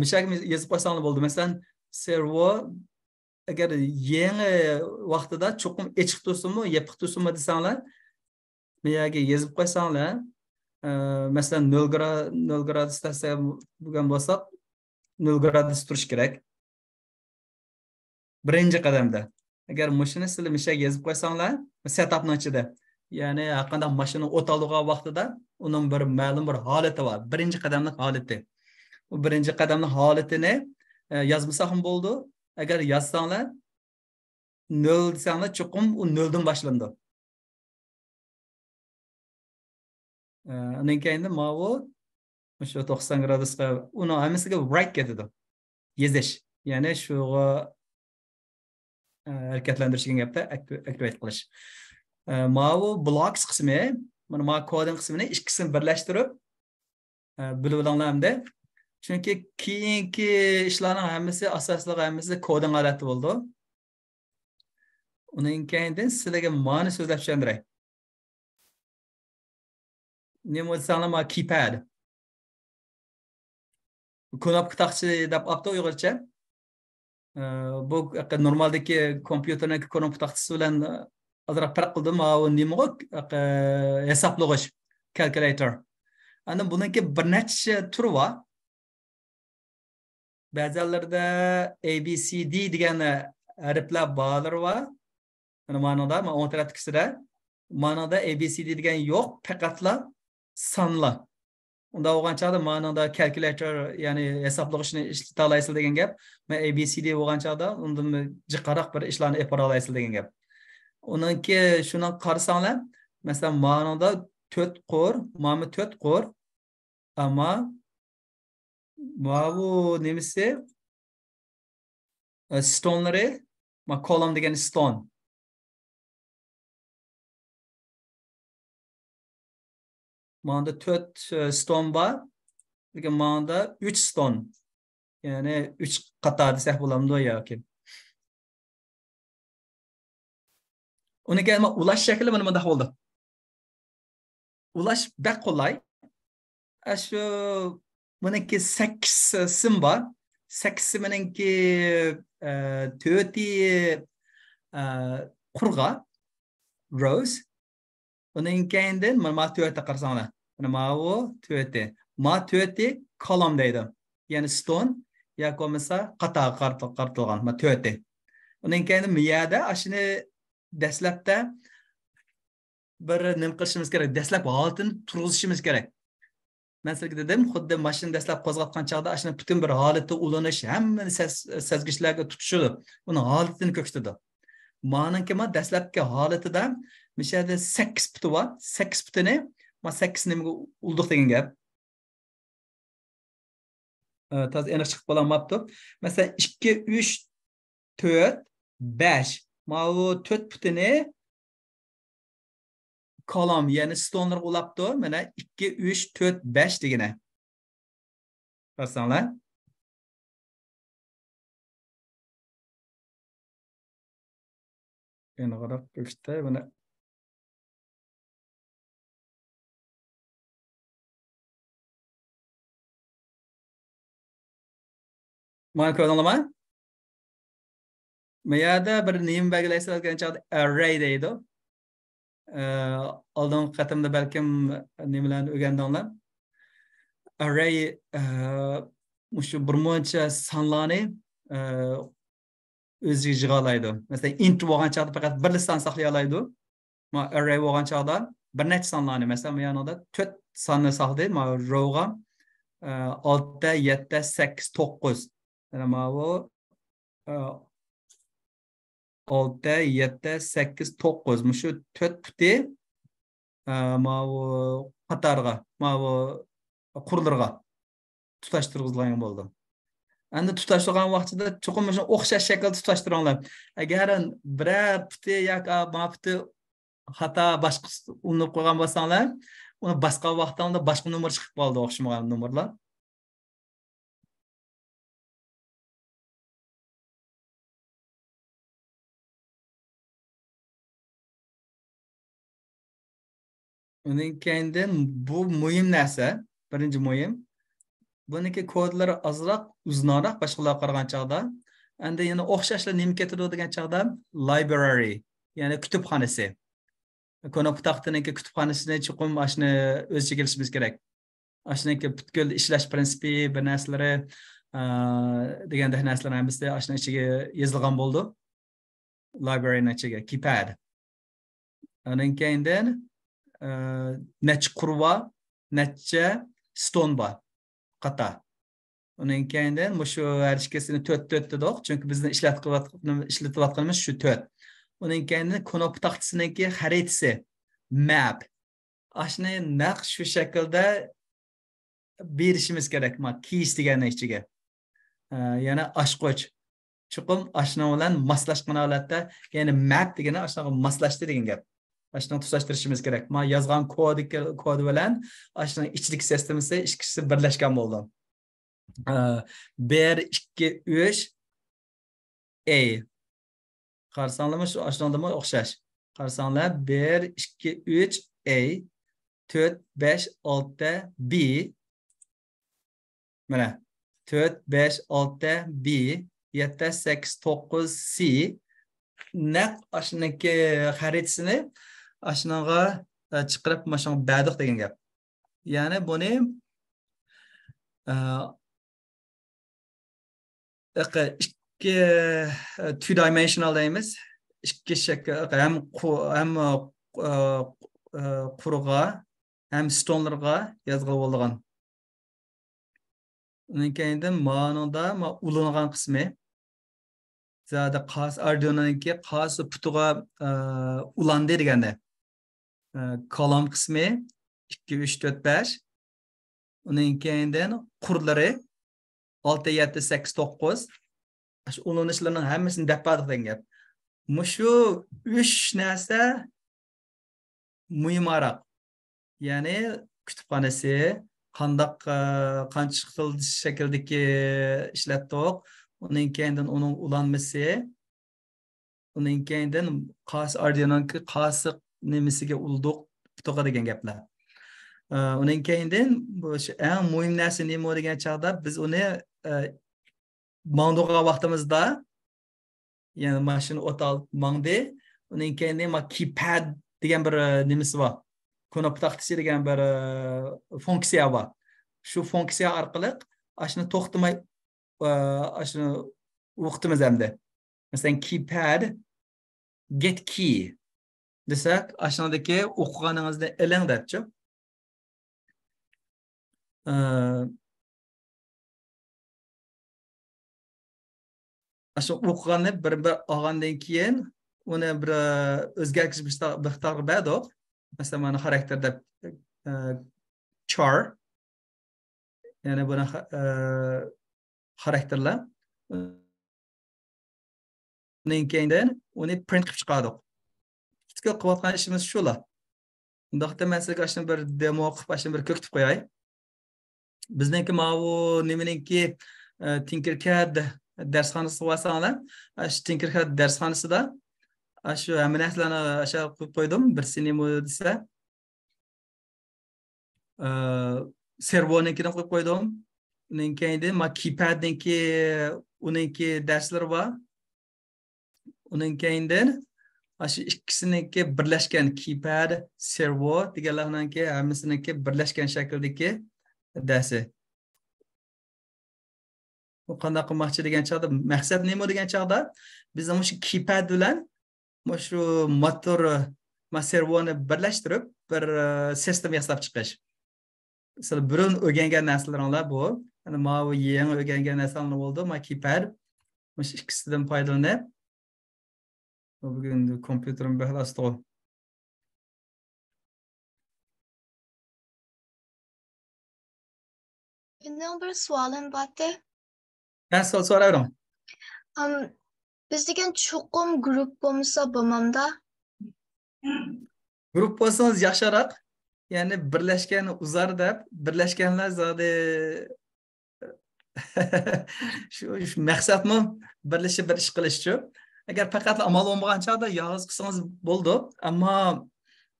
mishagimiz yozib qo'ysanglar bo'ldi. Masalan, servo agar yangi vaqtida cho'qim echiq tursinmi, yopiq tursinmi desanglar, bu yerga yozib qo'ysanglar, masalan 0 gradusda bo'lgan bo'lsa, 0 gradus turish kerak. Birinchi qadamda. Agar mashina sizlar mishak yozib qo'ysanglar, setupning ichida, ya'ni qanday mashina o't olgan vaqtida uning bir ma'lum bir holati bor. Birinchi qadamlik holati. Bu birinchi qadamlik holatini yozmasa ham bo'ldi. Agar yozsanglar 0 desanglar, cho'qim u 0 dan boshlandi. Undan keyin bu o'sha 90 gradusga uni hammasiga right ketadi. Yezish. Ya'ni shu harakatlantirish degan gapda activate qilish. Bu blocks qismi, mana koding qismini ikkisini birlashtirib bilib olinglar. Chunki keyingi ishlarning hammasi asosliq hammasi koding holati bo'ldi. Undan keyin sizlarga ma'ni so'zlab tushuntiray. Nima desanglar, keypad. Knopka taqchi deb apto uyg'urcha. Bu normaldagi kompyuterning knopka taqchisi bilan azroq farq qildim. Bu nima hisoblag'ich calculator. Ana buniki bir necha turi bor. Ba'zilarda ABCD degan harflar borlar bor. Mana ma'noda, men 14-kisida ma'noda ABCD degan yo'q, faqatla sonlar. Unda bo'lgan chaqda ma'noda calculator, ya'ni hisoblag'ichni ishlata olasizlar degan gap. Men ABCD bo'lgan chaqda unda jiqaroq bir ishlarni yapara olasizlar degan gap. Uniki shuni qarasanglar, masalan, ma'noda 4 qor, mana 4 qor. Ammo bu nimasi? Stone'lari, ma column degan stone. Manda 4 stone bor. Lekin manda 3 stone. Ya'ni 3 qator desak bo'lamdi yoki. Uni kelma ulash shakli mana bunday bo'ldi. Ulash bak qulay. Shu buniki 8 sim bor. 8 meniki 4 qurg'a rows. Uning keyindan mana 4 qarasanglar. Mana bu 4. Ma 4 column deydi. Ya'ni stone yoki bo'lmasa qator qartilgan ma 4. Uning keyindan bu yerda ashuni dastlabda bir nima qilishimiz kerak? Dastlab holatini turg'izishimiz kerak. Men sizga dedim, xuddi mashina dastlab qo'zg'atgan chog'da ashuni butun bir holati ulanish, hamma sezgichlarga tutishilib, uni holatini ko'rsatadi. Ma'niki ma dastlabki holatida mishada 8 puti bor. 8 putini ma 8 nimaga uldiq degan gap. Taz aniq chiqib qolamapti. Masalan 2 3 4 5. Ma bu 4 putini kolom, ya'ni stone'lar ulabdi. Mana 2 3 4 5 degani. Qarasanglar. Yana qarab ko'kda buni mana ko'rdinglarmi? Meyada bir neyim belgileyse çağda array deydi. Aldığım katımda belki neyimlerini öğrendiğimler. Array şu bir monça sanlarını özü yığalaydı. Mesela int bo'lgan chaqda faqat bir son saqlayalaydi. Ma array bo'lgan chaqda bir necha sonlarni, mesela bu yanında 4 sonni saqlaydi. Ma rowga 6, 7, 8, 9. Ma bu 6, 7, 8, 9. Şu 4 puti ma bu qatarga, ma bu qurlarga tutashtirg'izilgan bo'ldi. Endi tutashtirgan vaqtida cho'qim o'xshash shaklda tutashtiringlar. Agar biror puti yoki ma puti xato boshqa urinib qo'ygan bo'lsanglar, uni boshqa vaqtda boshqa nomer chiqib qoldi, o'xshamagan nomerlar. Uning keyindan bu muhim narsa, birinchi muhim. Buniki kodlari azroq, uzunroq boshqalarga qaragan chog'da, endi yana o'xshashlar nima keltiradi degan chog'da library, ya'ni kutubxonasi. Konop taxtiniki kutubxonasini chuqur mashni o'ziga kelishimiz kerak. Ashniki butkul ishlash prinsipi, bir narsalari degandek narsalar hammasi ashna ichiga yozilgan bo'ldi. Libraryning ichiga keypad. Undan keyindan necha qurva, necha stone bor. Qata. Onun keyindan shu harishkasini 4 dedik, chunki bizni ishlatayotganimiz shu 4. Onun keyindan konop taxtisiniki xaritasi, map. Ashni naq shu shaklda berishimiz kerak. Ma keys degan ichiga. Yana ochqoch. Chuqum ashna bilan moslashgan holatda, ya'ni map degani ashnaga moslashdi degan gap. Ashna tutashtirishimiz kerak. Ma yozgan kod bilan ashna ichlik sistemasi ikkisi birlashgan bo'ldi. 1, 2, 3 A. Qarsanglar shu ashnodami o'xshash. Qarsanglar 1, 2, 3 A, 4, 5, 6 B. Mana 4, 5, 6 B, 7, 8, 9 C. Naq ashnaki xaritasini ashnaga chiqarib mashun badiq degan gap. Ya'ni buni ikki two-dimensional deymiz. İkki shakl, ham qurg'a, ham stonelarga yozgan bo'lgan. Undan keyindan ma'noda ulangan qismi. Zada qas Arduino'niki qas putuga ulandi deganda. Kolon qismi 2, 3, 4, 5. Undan keyindan qurlari 6, 7, 8, 9. Shu ulanishlarning hammasini depadiq degan gap. Mushu 3 narsa muhimroq. Ya'ni kutubxonasi qancha xil shakldagi ishlatdik. Undan keyindan uning ulanmasi, undan keyindan qas Arduino'niki qasi nimasiga uldiq putuga degan gaplar. Undan keyindan bu eng muhim narsa nima degan chaqda biz uni mangdigan vaqtimizda, ya'ni mashina o'tal mangdi, undan keyindan keypad degan bir nimasi bor. Konop taxtasi degan bir funksiya bor. Shu funksiya orqali ashni to'xtamay ashni o'qitimiz hamda. Masalan keypad get key desak, ashnodagi o'qiganingizni iling debchi. Ashu o'qiganni bir olgandan keyin uni bir o'zgartirish bixtor berdik. Masalan, mana xarakterda char, ya'ni buni xarakterlar. Undan keyindan uni print qilib chiqardik. Fikr qilayotgan ishimiz shular. Undaqda men sizga ashni bir demo qilib, ashni bir ko'kitib qo'yay. Bizniki bu nimaniki Tinkercad darsxonasi bo'lsa, shu Tinkercad darsxonasida shu hamma narsalarni aşağı qo'yib qo'ydim. Bir sinema desa, servoninkini qo'yib qo'ydim. Undan keyin keypadniki uniki darslari bor. Onun keyindan shu ikkisiniki birlashgan keypad, servo deganlarniki hammasiniki birlashgan shakldagi dasi. Bu qanday qilmoqchi degan chog'da maqsad nima degan chog'da biz shu keypad bilan shu motor servoni birlashtirib bir sistem yasab chiqish. Mesela burun o'rgangan narsalarlar bu. Hani bu yangi o'rgangan narsalar bo'ldi. Ma keypad shu ikkisidan foydalanib bugün kompüterim behlastı o. Benim bir sualım vardı. Ben sorarım. Biz degan çoğum grup olmasa babamda. Grup olsanız yaşarak yani birleşken uzar deb birleşkenler zade şu maksat mı birleşip bir iş qilishchi. Agar faqat amal olmagan chog'da yolg'iz qilsangiz bo'ldi, ammo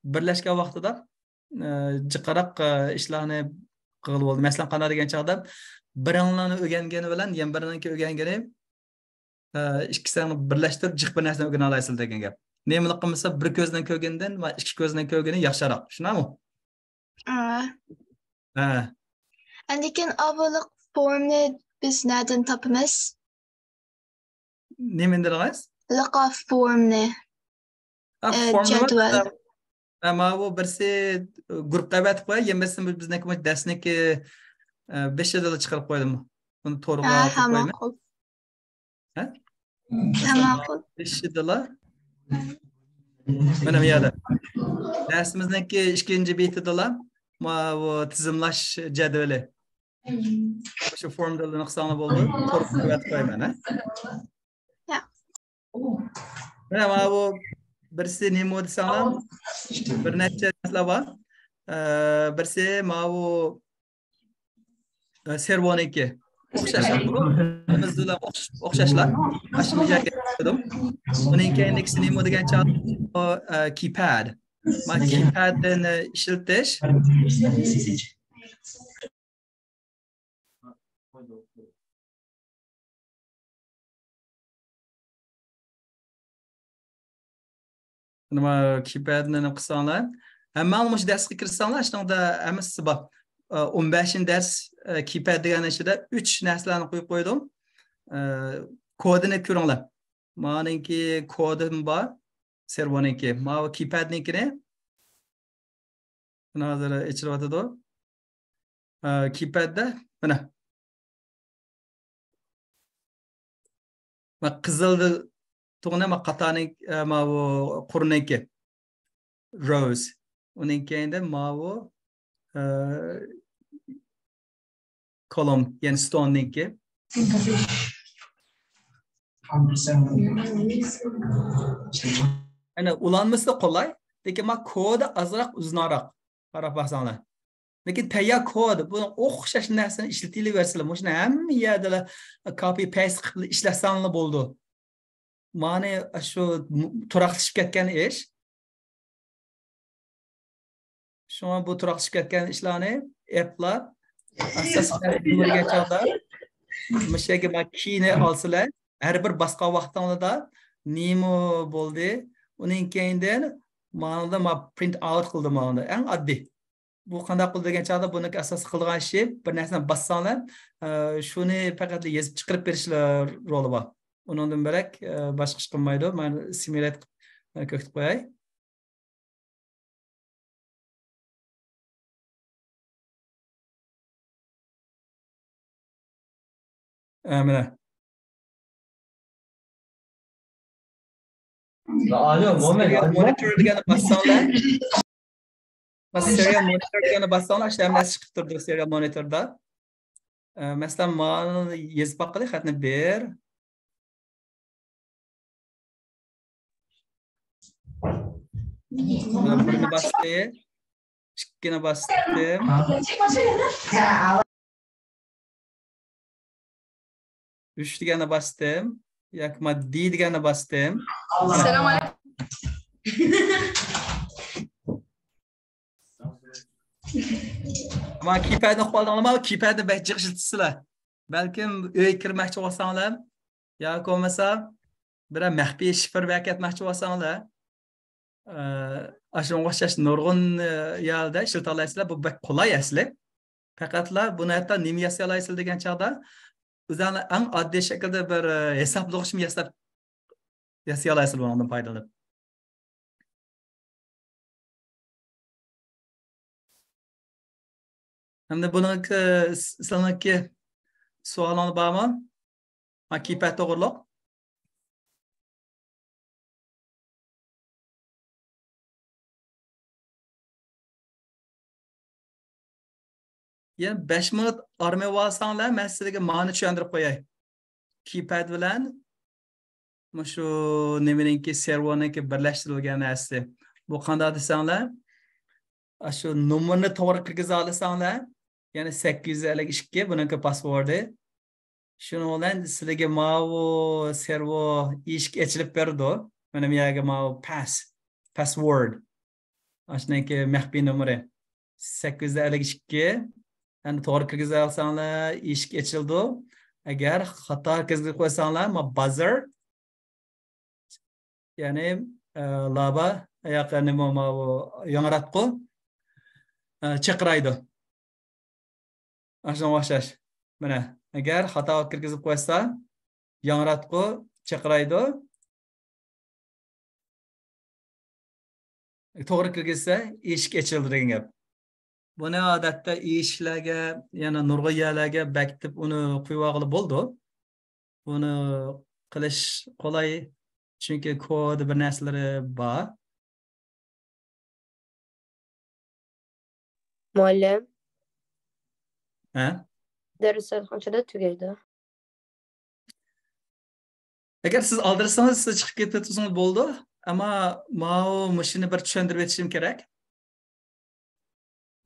birlashgan vaqtida jiqaroq ishlarni qilib bo'ldi. Masalan, qanday degan chog'da biringlarni o'rgangani bilan yana biriniki o'rgangani ikkisini birlashtirib jiq bir narsani o'rgana olasizlar degan gap. Nima qilmasa bir ko'zdan ko'rgandan va ikki ko'zdan ko'rgani yaxshiroq. Tushunami? Lekin avvalgi formni biz nereden topamiz? Nima deysiz? Liqa formni. Jadval. Ama bu birisi grupga aytib qo'yay, yemmasam bizniki darsniki 5 yilda chiqarib qo'ydim. Buni to'g'rilab qo'ymayman. Ha? Tamam. 5 yilda. Mana bu yerda. Darsimizniki 2-betidalar. Ma bu tizimlash jadvali. Shu formda nuqsoni bo'ldi. To'g'rilab aytib qo'yman, ha? Mana bu birisi nima desanglar, bir necha narsalar bor. Birisi mana bu servoniki. O'xshashlar. Biz bilan o'xshashlar. Mana yerga qo'ydim. Uning keyingisini nima degan chog'da keypad. Mana keypadni ishlatish nima keypadni nima qilsanglar, ma'lum shu darsga kirsanglar, shunda hammasi bor. 15-dars keypad degan ichida 3 narsalarni qo'yib qo'ydim. Kodini ko'ringlar. Meniki kodim bor, servoniki. Mana keypadnikini hozir ichiryotdi. Keypadda mana qizilni to'g'ri qatani ma bu qurniki rose uning keyinda ma bu column yani stoneniki ana ulanması kolay lekin ma kod azroq uzunroq qarab baxsanglar lekin tayyor kod buni o'xshash narsani ishlatilaversalar mana hamma yerda copy paste qilib ishlasanglar bo'ldi. Mani shu turaqlashib ketgan ish. Shuna bu turaqlashib ketgan ishlarni applar asosida bo'lgan chog'da mishaga makina olsalar, har bir boshqa vaqtlarda nima bo'ldi, uning keyindan ma'noda ma print out qildim ma'noda. Eng oddiy. Bu qanday qildi degan chog'da buni asos qilgan ish bir narsani bassanglar, shuni faqat yozib chiqarib berishlar roli bor. Ondan beri başka iş qilmaydi. Ben simulate ko'kitib qo'yay. Mana. Monitor degani bassanglar. Serial monitor degani bassanglar, ishlar narsa chiqib turdi serial monitorda. Masalan, mani yozib boqadi, xatni ber. Birini bastı, ikini bastım. Üç degani bastım. Yakma D degani bastım. Selamünaleyküm. Ama keypadni qo'ldan olma, keypadni bachchi ishlatishsizlar. Balkim uy kirmoqchi bo'lsanglar, yoki bo'lmasa bir maxfiy shifr berkatmoqchi bo'lsanglar, shunga o'xshash nurg'un yerda ishlata olasizlar. Bu bek qulay asli. Faqatlar buni hatto nima yasay olasizlar degan chog'da o'zinglar eng oddiy shaklda bir hisoblag'ich yasay olasizlar bundan foydalanib. Hamda buniki sizlarniki savolingiz bormi? Keypad to'g'riliq. Yani 5 minut armaya olsanglar, men sizlarga ma'ni tushuntirib qo'yay. Keypad bilan shu nimaninki servoniki birlashtirilgan narsa. Bu qanday desanglar, shu nomerni to'g'ri kirgiza olsanglar, ya'ni 852 buniki passwordi. Shuni bilan sizlarga ma'vu servo eshik ochilib berdi. Mana bu yerga ma'vu password. Shuniki maxfiy nomeri 852. Yani to'g'ri kirgiza olsanglar, eshik ochildi. Agar xato kirgizib qo'ysanglar, buzzer, ya'ni laba yoki nima yong'oratqu chaqiraydi. Shunga o'xshash. Mana agar xato kirgizib qo'ysa, yong'oratqu chaqiraydi. To'g'ri kirgizsa, eshik ochildi degan gap. Buni odatda eshiklarga, yana nurg'un yerlarga bekitib uni qo'yib olib bo'ldi. Buni qilish qolay, chunki kod bir narsalari bor. Muallim, Ha? darslar qanchada tugaydi? Agar siz oldirsangiz, siz chiqib ketsangiz bo'ldi, ammo men shuni bir tushuntirib o'tishim kerak.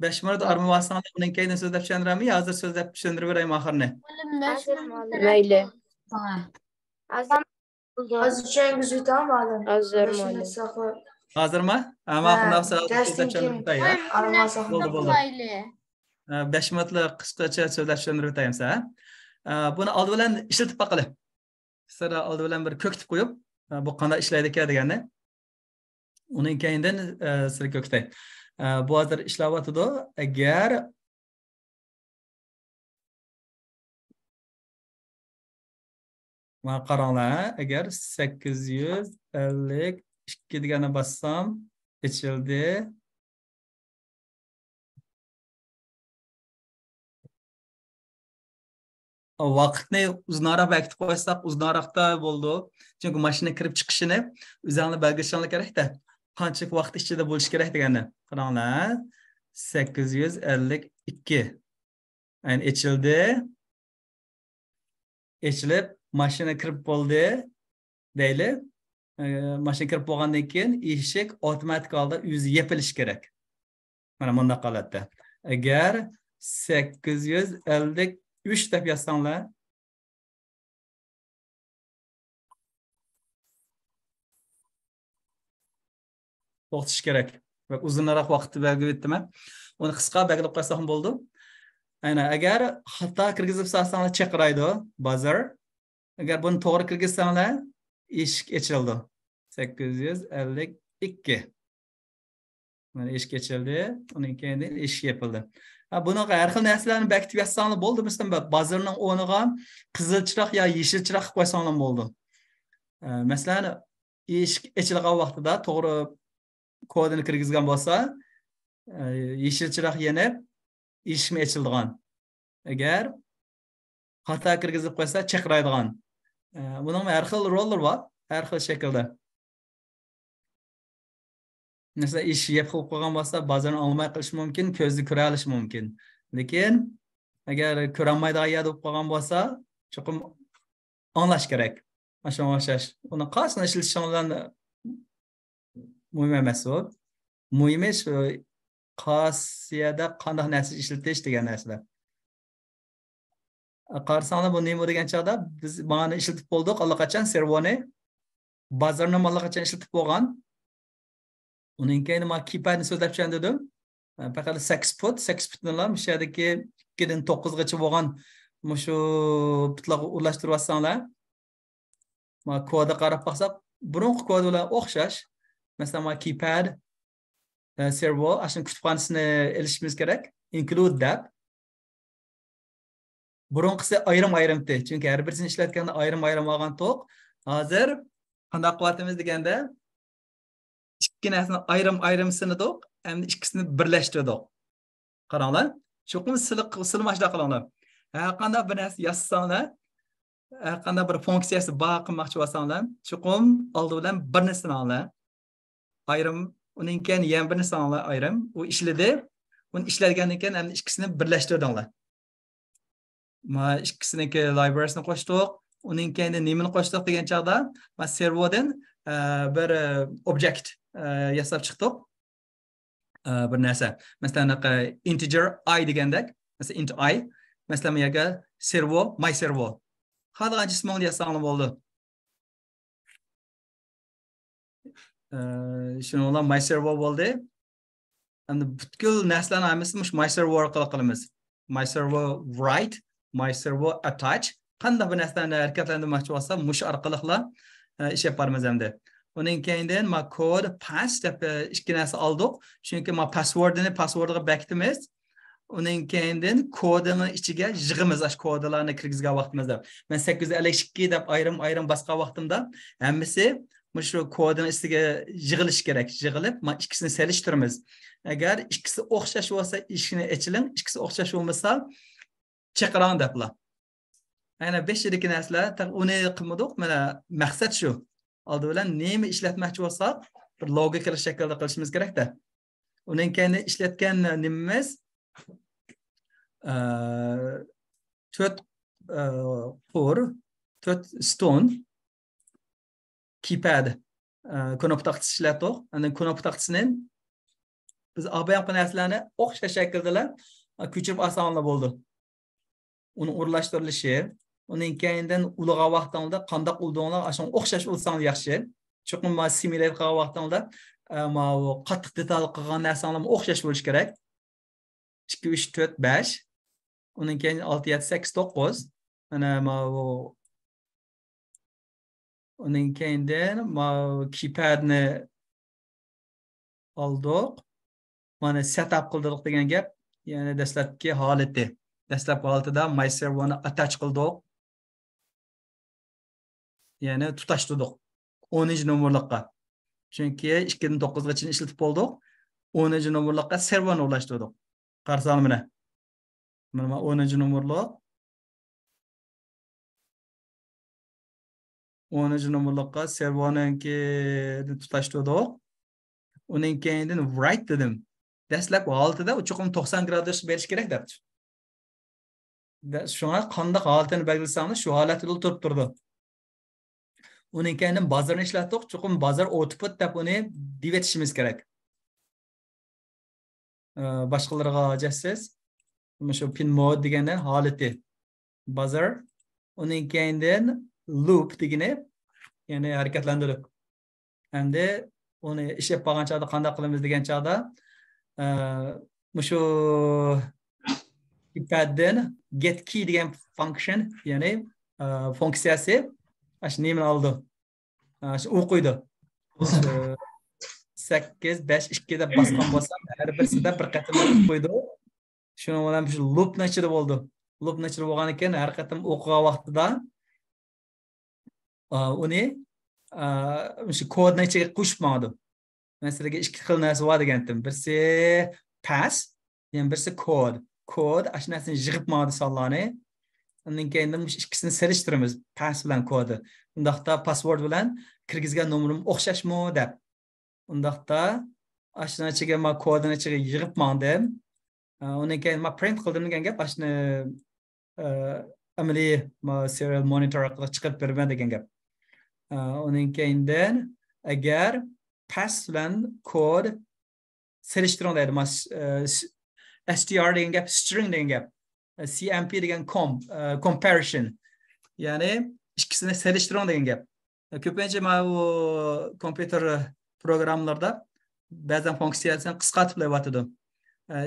5 minut arma vasanglar, undan keyin so'zlab tushuntirami? Hozir so'zlab tushuntirib beraymi oxirini? Mayli. Hozir tushungiz o'tami muallim? Hozir muallim. Hozirmi? Ammo xundoqsa so'zlab tushuntirib o'tay. Bo'ldi. 5 minutlik qisqacha so'zlab tushuntirib o'taymiz, ha? Buni oldi bilan ishlatib baqili. Sizlar oldi bilan bir ko'kitib qo'yib, bu qanday ishlaydi ekan deganni. Undan keyindan sizlar ko'kitay. Bu hozir ishlayotdi. Agar mana qaranglar, agar 852 deganni bossam, ochildi. Vaqtni uzunroq bekitib qo'ysak, uzunroqda bo'ldi. Chunki mashina kirib chiqishini o'zingizlar belgilashingiz kerak-da. Qancha vaqt ichida bo'lish kerak deganni. Qaranglar. 852. Yani ochildi. Ochilib, mashina kirib bo'ldi. Deyli. Mashina kirib bo'lgandan keyin eshik avtomatik holda o'zi yopilishi kerak. Mana bunda holatda. Agar 853 deb yozsanglar, to'xtatish kerak. Va uzunroq vaqt belgilab o'tdim. Uni qisqa belgilab qo'ysam ham bo'ldi. Aynan agar xato kirgizib solsanglar chaqiraydi, buzzer. Agar buni to'g'ri kirgizsanglar, eshik ochildi. 852. Mana eshik ochildi, undan keyin eshik yopildi. Bunaqa har xil narsalarni bekitib yozsanglar bo'ldi. Masalan, buzzerning o'rniga qizil chiroq yo yeshil chiroq qo'ysanglar bo'ldi. Masalan, eshik ochilgan vaqtida to'g'ri kodini kirgizgan bo'lsa, yeshil chiroq yanib, eshik ochilgan. Agar xato kirgizib qo'ysa, chaqiradigan. Buning har xil rollar bor, har xil shaklda. Mesela ish yeb qilib qo'ygan bo'lsa, ba'zan olmay qilish mumkin, ko'zni ko'ra olish mumkin. Lekin agar ko'ra olmaydigan yerda bo'lib qolgan bo'lsa, cho'qim anglash kerak. Shunga o'xshash. Uni qanday ishlatishingizdan muhim emas u. Muhimi shu qasiyada qanday narsa ishlatish degan narsalar. Qarasanglar bu nima degan chog'da biz mana ishlatib bo'ldik, allaqachon servoni bazarni allaqachon ishlatib bo'lgan. Uning keyin men keypadni so'zlab tushuntirdim. Faqat 8 putlar shu yerdagi 2 dan 9 gacha bo'lgan shu putlarga o'rlashtirib olsanglar, Ma koda qarab baxsaq, burunqi kod bilan o'xshash. Masalan, ma keypad, servo, ashun kutubxonasini ilishimiz kerak. Include deb. Burunqisi ayrim-ayrimdi. Chunki har birisini ishlatganda ayrim-ayrim olgan to'q. Hozir qanday qilyapmiz deganda ikki narsani ayrim-ayrimsini to'q, endi ikkisini birlashtirdik. Qaranglar. Cho'qim silmashda qilinglar. Qanday bir narsa yozsanglar, qanday bir funksiyasi bor qilmoqchi bo'lsanglar, cho'qim oldi bilan bir narsani olinglar. Ayrim, uning keyin yana bir narsani olinglar, ayrim. U ishladi. Uni ishlagandan keyin endi ikkisini birlashtirdinglar. Ma ikkisiniki library'sini qo'shdik. Uning keyin nimani qo'shdik degan chaqda, ma servodan bir object yasab chiqdik. Bir narsa. Masalan, integer I degandek, masalan int I, masalan yerga servo, my servo. Qanday jismoni yasanglar bo'ldi. Shuni bilan my servo bo'ldi. Endi butkul narsalarni hammasini my servo orqali qilamiz. My servo write, my servo attach. Qanday bir narsani harakatlantirmoqchi bo'lsa, mush orqaliqla ish yapamiz endi. Uning keyindan ma kod pass deb ikki narsa oldik. Chunki ma passwordga bekitamiz. Uning keyindan kodini ichiga yig'imiz ash kodlarni kirgizgan vaqtimizda. Men 852 deb ayrim boshqa vaqtimda hammasi shu kodini ichiga yig'ilish kerak. Yig'ilib, ma ikkisini selishtiramiz. Agar ikkisi o'xshash bo'lsa, ishini ichiling, ikkisi o'xshash bo'lmasa, chaqirang deblar. Ayna 5 yillik narsalar, uni qilmadik. Mana maqsad shu. Oldi bilan nima ishlatmoqchi bo'lsak, bir logikali shaklda qilishimiz kerak-da. Uning keyin ishlatgan nimamiz 4 stone keypad knop taqtisi ishlatdik. Ana knop taqtisining biz ABM narsalarni o'xshash shaklda ko'chirib osonlar bo'ldi. Uni o'rlashtirilishi, uning keyindan ulg'a vaqtida qanday uldinglar, ashun o'xshash ulsang yaxshi. Cho'qim ma simulate qilgan vaqtida ma qattiq detal qilgan narsalarga o'xshash bo'lish kerak. 2 3 4 5. Uning keyin 6 7 8 9. Mana ma uning keyindan ma keypadni oldik. Mana setup qildik degan gap, ya'ni dastlabki holati. Dastlabki holatida my servoni attach qildik. Ya'ni tutashtirdik 10-nomerlikqa. Chunki 2009 gacha ishlatib bo'ldik. 10-nomerlikqa servoni ulashtirdik. Qarasam mana. Mana 10-nomerlik. 10-nomerlikqa servoninki tutashtirdik. Uning keyindan write dedim. Dastlab holatida uchuqim 90 gradus berish kerak debdi. Shunga qanday holatini belgilasanglar, shu holatida turib turdi. Uning keyin bazarni ishlatdik, chuqum bazar output deb uni div etishimiz kerak. Boshqalarga ajasiz. Shu pin mode degandan holati bazar. Uning keyin loop degani, ya'ni harakatlantirib. Endi uni ish yap qolgan chaqda qanday qilamiz degan chaqda shu keypaddan get key degan function, ya'ni funksiyasi ash nimani oldi. Ash o'qiydi. 8 5 2 deb bosgan bo'lsam, har birisida bir qatim o'qiydi. Shuni bilan shu loopni ichida bo'ldi. Loopni ichida bo'lgandan keyin har qatim o'qigan vaqtida uni shu kodni ichiga qo'shmadi. Men sizlarga ikki xil narsa bor degandim. Birisi pass, yana birisi kod. Kod ashnasini yig'ib ma'di sonlarni. Undan keyin ikkisini selishtiramiz, pass bilan kodi. Undaqda password bilan kirgizgan nomerim o'xshashmi deb. Undaqda ashna ichiga ma kodini ichiga yig'ib ma'dim. Undan keyin ma print qildim degan gap, ashni amaliy ma serial monitor orqali chiqarib berman degan gap. Undan keyindan agar pass bilan kod selishtiring deydi. Ma str degan gap, string degan gap. CMP degan comparison. Ya'ni ikkisini selishtiring degan gap. Ko'pincha mana bu kompyuter programlarda ba'zan funksiyasini qisqartib qo'yatadi.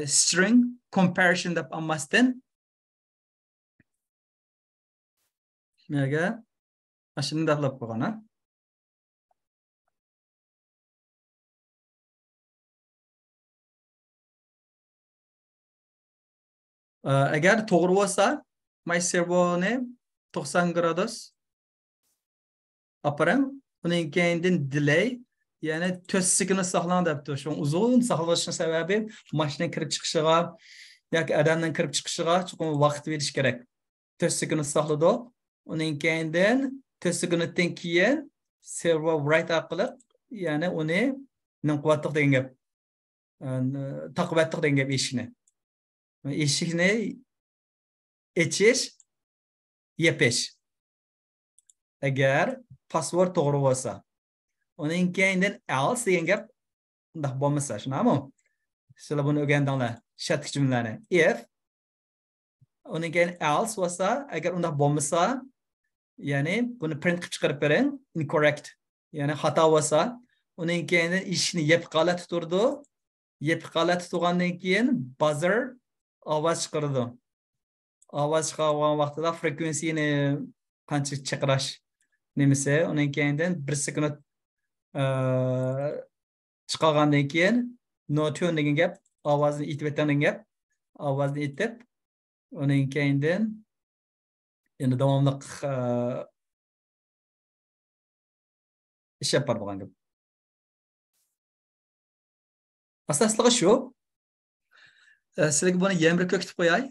String comparison deb olmasdan nega Şimdi develop qilgan ha. Agar to'g'ri bo'lsa, my servoni 90 gradus aparam, uning keyindan delay, ya'ni 4 sekund saqlan debdi. Shu uzun saqlashning sababi mashina kirib chiqishiga yoki odamning kirib chiqishiga chuqur vaqt berish kerak. 4 sekund saqladi. Uning keyindan 4 sekunddan keyin server write orqali, ya'ni uni nimqovatliq degan gap. Taqvatliq degan gap eshikni. Eshikni echish, yepish. Agar password to'g'ri bo'lsa, uning keyindan else degan gap undaq bo'lmasa, shunami? Sizlar buni o'rgandinglar, shartli jumlalarni. If uning keyin else bo'lsa, agar undaq bo'lmasa, ya'ni buni print qilib chiqarib bering, incorrect, ya'ni xato bo'lsa, uning keyindan eshikni yep g'alati turdi. Yep g'alati turgandan keyin buzzer ovoz chiqardi. Ovoz chiqargan vaqtida frekuensiyani qancha chaqirash nemisi, uning keyindan 1 sekund chiqargandan keyin no tune degan gap, ovozni aytib o'tgan gap, ovozni aytib, uning keyindan endi davomli ish yapar bo'lgan gap. Asosligi shu. Sizlarga buni yana bir ko'kitib qo'yay.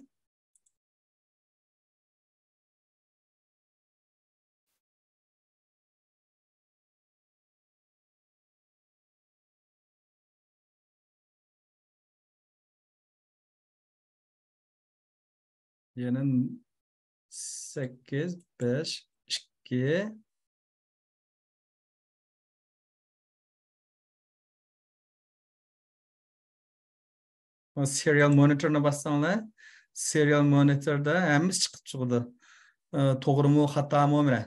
Yana 8, 5, 2 serial monitorni bassanglar, serial monitorda hammasi chiqib chiqdi. To'g'rimi, xatomi mana.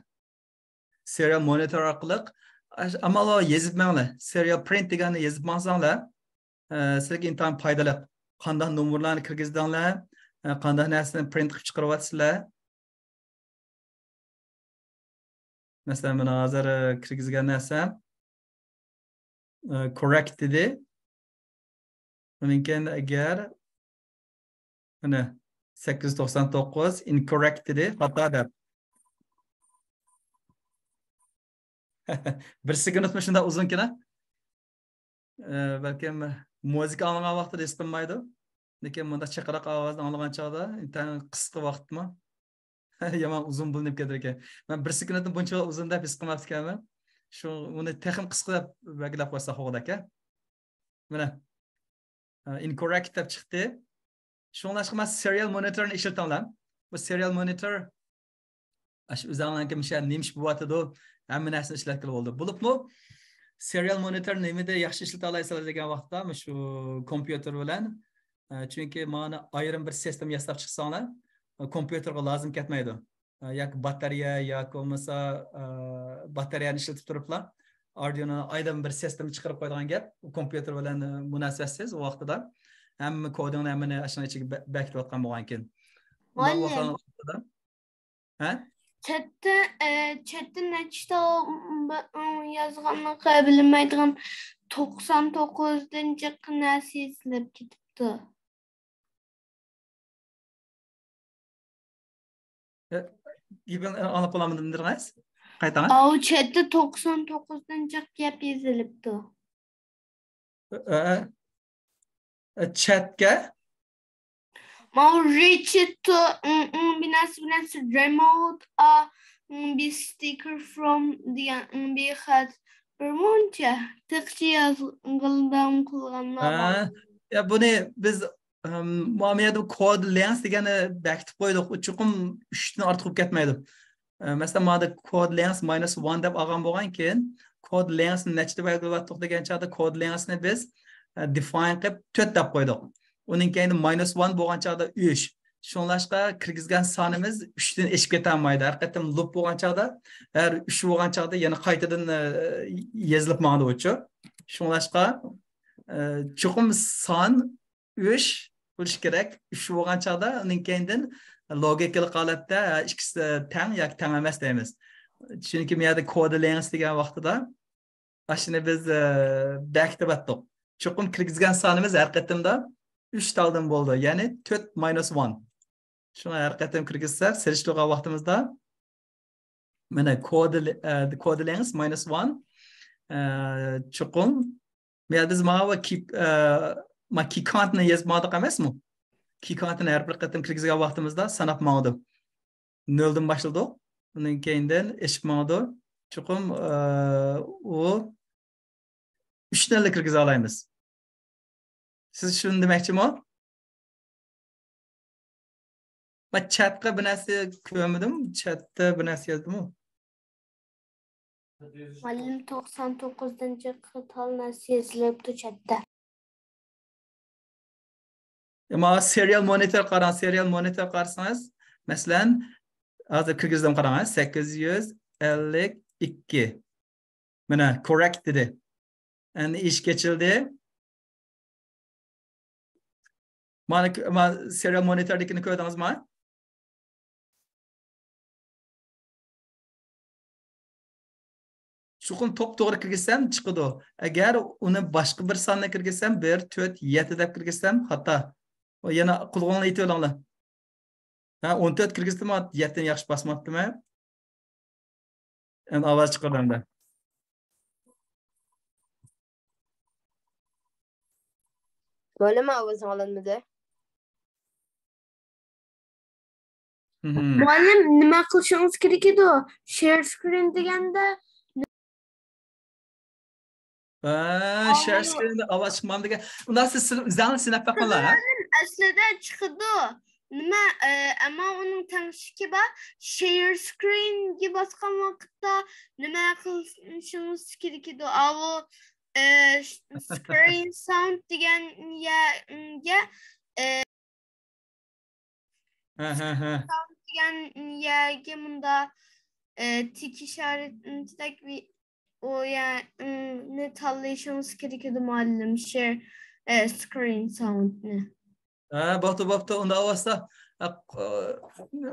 Serial monitor orqali amalo yezib manglar. Serial print deganni yezib mangsanglar, sizlarga intan foydali. Qanday nomerlarni kirgizdinglar, qanday narsani print qilib chiqaryapsizlar. Masalan, mana hozir kirgizgan narsam correct dedi. Uning keyin agar mana 899 incorrect dedi, xato deb. Bir sekundmi shunda uzunkina? Balkim muzika anglagan vaqtida eslanmaydi. Lekin bunda chaqiriq ovozni anglagan chog'da intan qisqa vaqtmi? Yomon uzun bo'linib ketar ekan. Men 1 sekunddan buncha uzun deb his qilmabdi ekanman. Shu uni texim qisqa deb belgilab qo'ysa xo'g'da aka. Mana incorrect deb chiqdi. Shunlashqa men serial monitorni ishlatamlar. Bu serial monitor ash o'zinglarga misha nemish bo'yatadi, hamma narsani ishlatib bo'ldi. Bo'libmi? Serial monitor nimada yaxshi ishlata olasizlar degan vaqtda shu kompyuter bilan, chunki mana ayrim bir sistem yasab chiqsanglar, kompyuterga lozim ketmaydi. Yoki batareya yoki bo'lmasa batareyani ishlatib turiblar. Arduino aydan bir sistem chiqarib qo'ygan gap, kompyuter bilan munosabatsiz u vaqtida hamma kodingni hammani ashuna ichiga bekitayotgan bo'lgan ekan. Ha? Chatda nechta yozganini bilmaydigan 99-danchi narsa eslab ketibdi. Gibin anlab olamadim dedingiz? Qaytaman. Au chatda 99-danchi gap yozilibdi. Chatga Mau Richard binasi remote bir sticker from bir xat birmuncha tıkçı yazgıldan kullanılan. Ya buni biz muamelada kod lens degani bekitib qo'ydik. Chuqum 3 dan ortiq bo'lib ketmaydi. Masalan, mana code length -1 deb olgan bo'lgan keyin code length nechta belgilayotdik degan chog'da code lengthni biz define qilib 4 deb qo'ydik. Uning keyin -1 bo'lgan chog'da 3. Shunlashqa kirgizgan sonimiz 3 dan eshib ketolmaydi. Har qatam loop bo'lgan chog'da, har 3 bo'lgan chog'da yana qaytadan yozilib ma'no o'chi. Shunlashqa chuqum son 3 bo'lish kerak. 3 bo'lgan chog'da uning keyindan logikalik holatda ikkisi teng yoki teng emas deymiz. chunki bu yerda kodelangiz degan vaqtida shuni biz bakdib atdik. Chuqum kirgizgan sonimiz har qatimda 3 taldan bo'ldi, ya'ni 4 minus 1. Shuni har qatim kirgizsak, selishtirgan vaqtimizda mana kodelangiz minus 1 chuqum bu yerda biz ma key countni yozmadik emasmi? Key countni har bir qatim kirgizgan vaqtimizda sanab ma'lum. 0 dan başladık. Bunun keyinden eşik mağdur. Chuqum o 3 nollik kirgiza olamiz. Siz shuni demoqchimi? Men chatga bir narsa ko'rmadim. Chatda bir narsa yozdimmi? Muallim 99-qital narsa yozilibdi chatda. Ama serial monitor qarang, serial monitor qarsangiz, masalan, hozir kirgizdim qarang, 852. Mana correct dedi. Endi ish kechildi. Mana serial monitordagini ko'rdingizmi? Chuqum to'g'ri kirgizsam chiqadi. Agar uni boshqa bir sonni kirgizsam 1 4 7 deb kirgizsam, hatto yana qulog'ingni aytib olinglar. Ha 14 kirgizdimi, 7 ni yaxshi basmabdimi? Endi ovoz chiqardim. Muallim ovozing olinmadi. Muallim nima qilishingiz kerak edi? Share screen deganda Share screen'da ovoz chiqmam degan. Unda siz zalni sinab baqinglar, ha? aslida chiqdi. Nima ammo uning tanishiga bor. Share screenga bosgan vaqtda nima qilishingiz kerak edi? Avo screen sound deganga degan yerga bunda tik ishoratidagi bir o yani tanlayışınız gerekiyordu muallim share screen sound'ni. Bo'pti, unda ovozda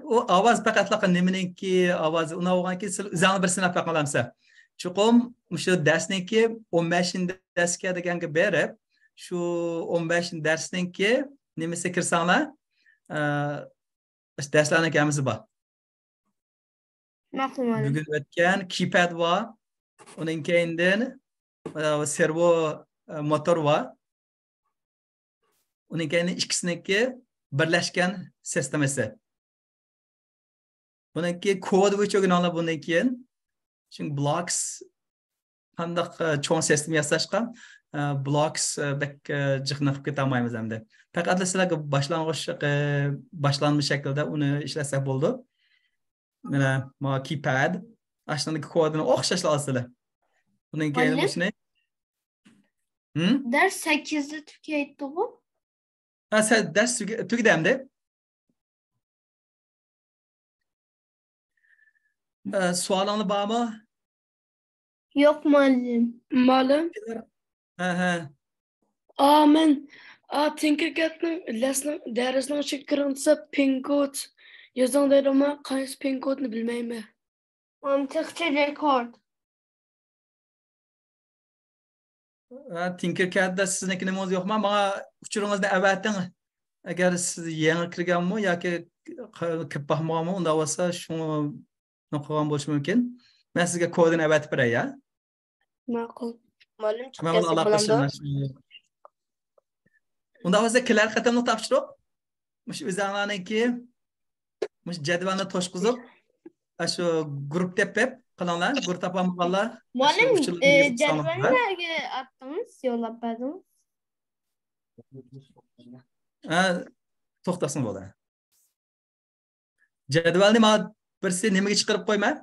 o ovoz faqatlaqa nimaninki ovozi uni olganki siz o'zingni bir sinab baqalamsa. Chuqum shu darsniki 15-darsga deganga berib, shu 15-darsniki nimasi kirsanglar, darslarning kamisi bor. Ma'qul. Bugun o'tgan keypad bor. Uning keyindan servo motor bor. Uning keyin ikkisiniki birlashgan sistemasi. Buniki kod bo'yicha o'rganinglar bundan keyin. Chunki blocks qandaq cho'ng sistem yasashqa blocks bek jiqnaqib ketamaymiz endi. Faqat sizlarga boshlanmış shaklda uni ishlasak bo'ldi. Mana ma keypad aslında kodunu o'xshashlar olasizlar. Bundan keyin shuni Ders 8'de tükeydi bu. Sen ders tugdamda. Sualinglar bormi? Yo'q muallim. Muallim. Men Tinkercad'ning darsning chekirintisi pin kod yozing deydi ama qaysi pin kodni bilmayman. Mantıkçı rekord. Tinkercad'da sizniki nimangiz yo'qmi? Menga uchuringizni avating. Agar siz yangi kirganmi yoki kirib baxmaganmi, unda bo'lsa shuni qilgan bo'lishi mumkin. Men sizga kodini avatib beray, ya. Ma'qul. Muallim chiqib bo'ladi. Unda bo'lsa kelar qatamni topshiriq. Mush o'zinglarniki mush jadvalni to'shqizib, shu grup tepib qilinglar, grup topamqanlar. Muallim jadvalni nereye attınız? Yollab berdiniz. To'xtasin bo'ladi. Jadvalni men birsi nimaga chiqarib qo'yman?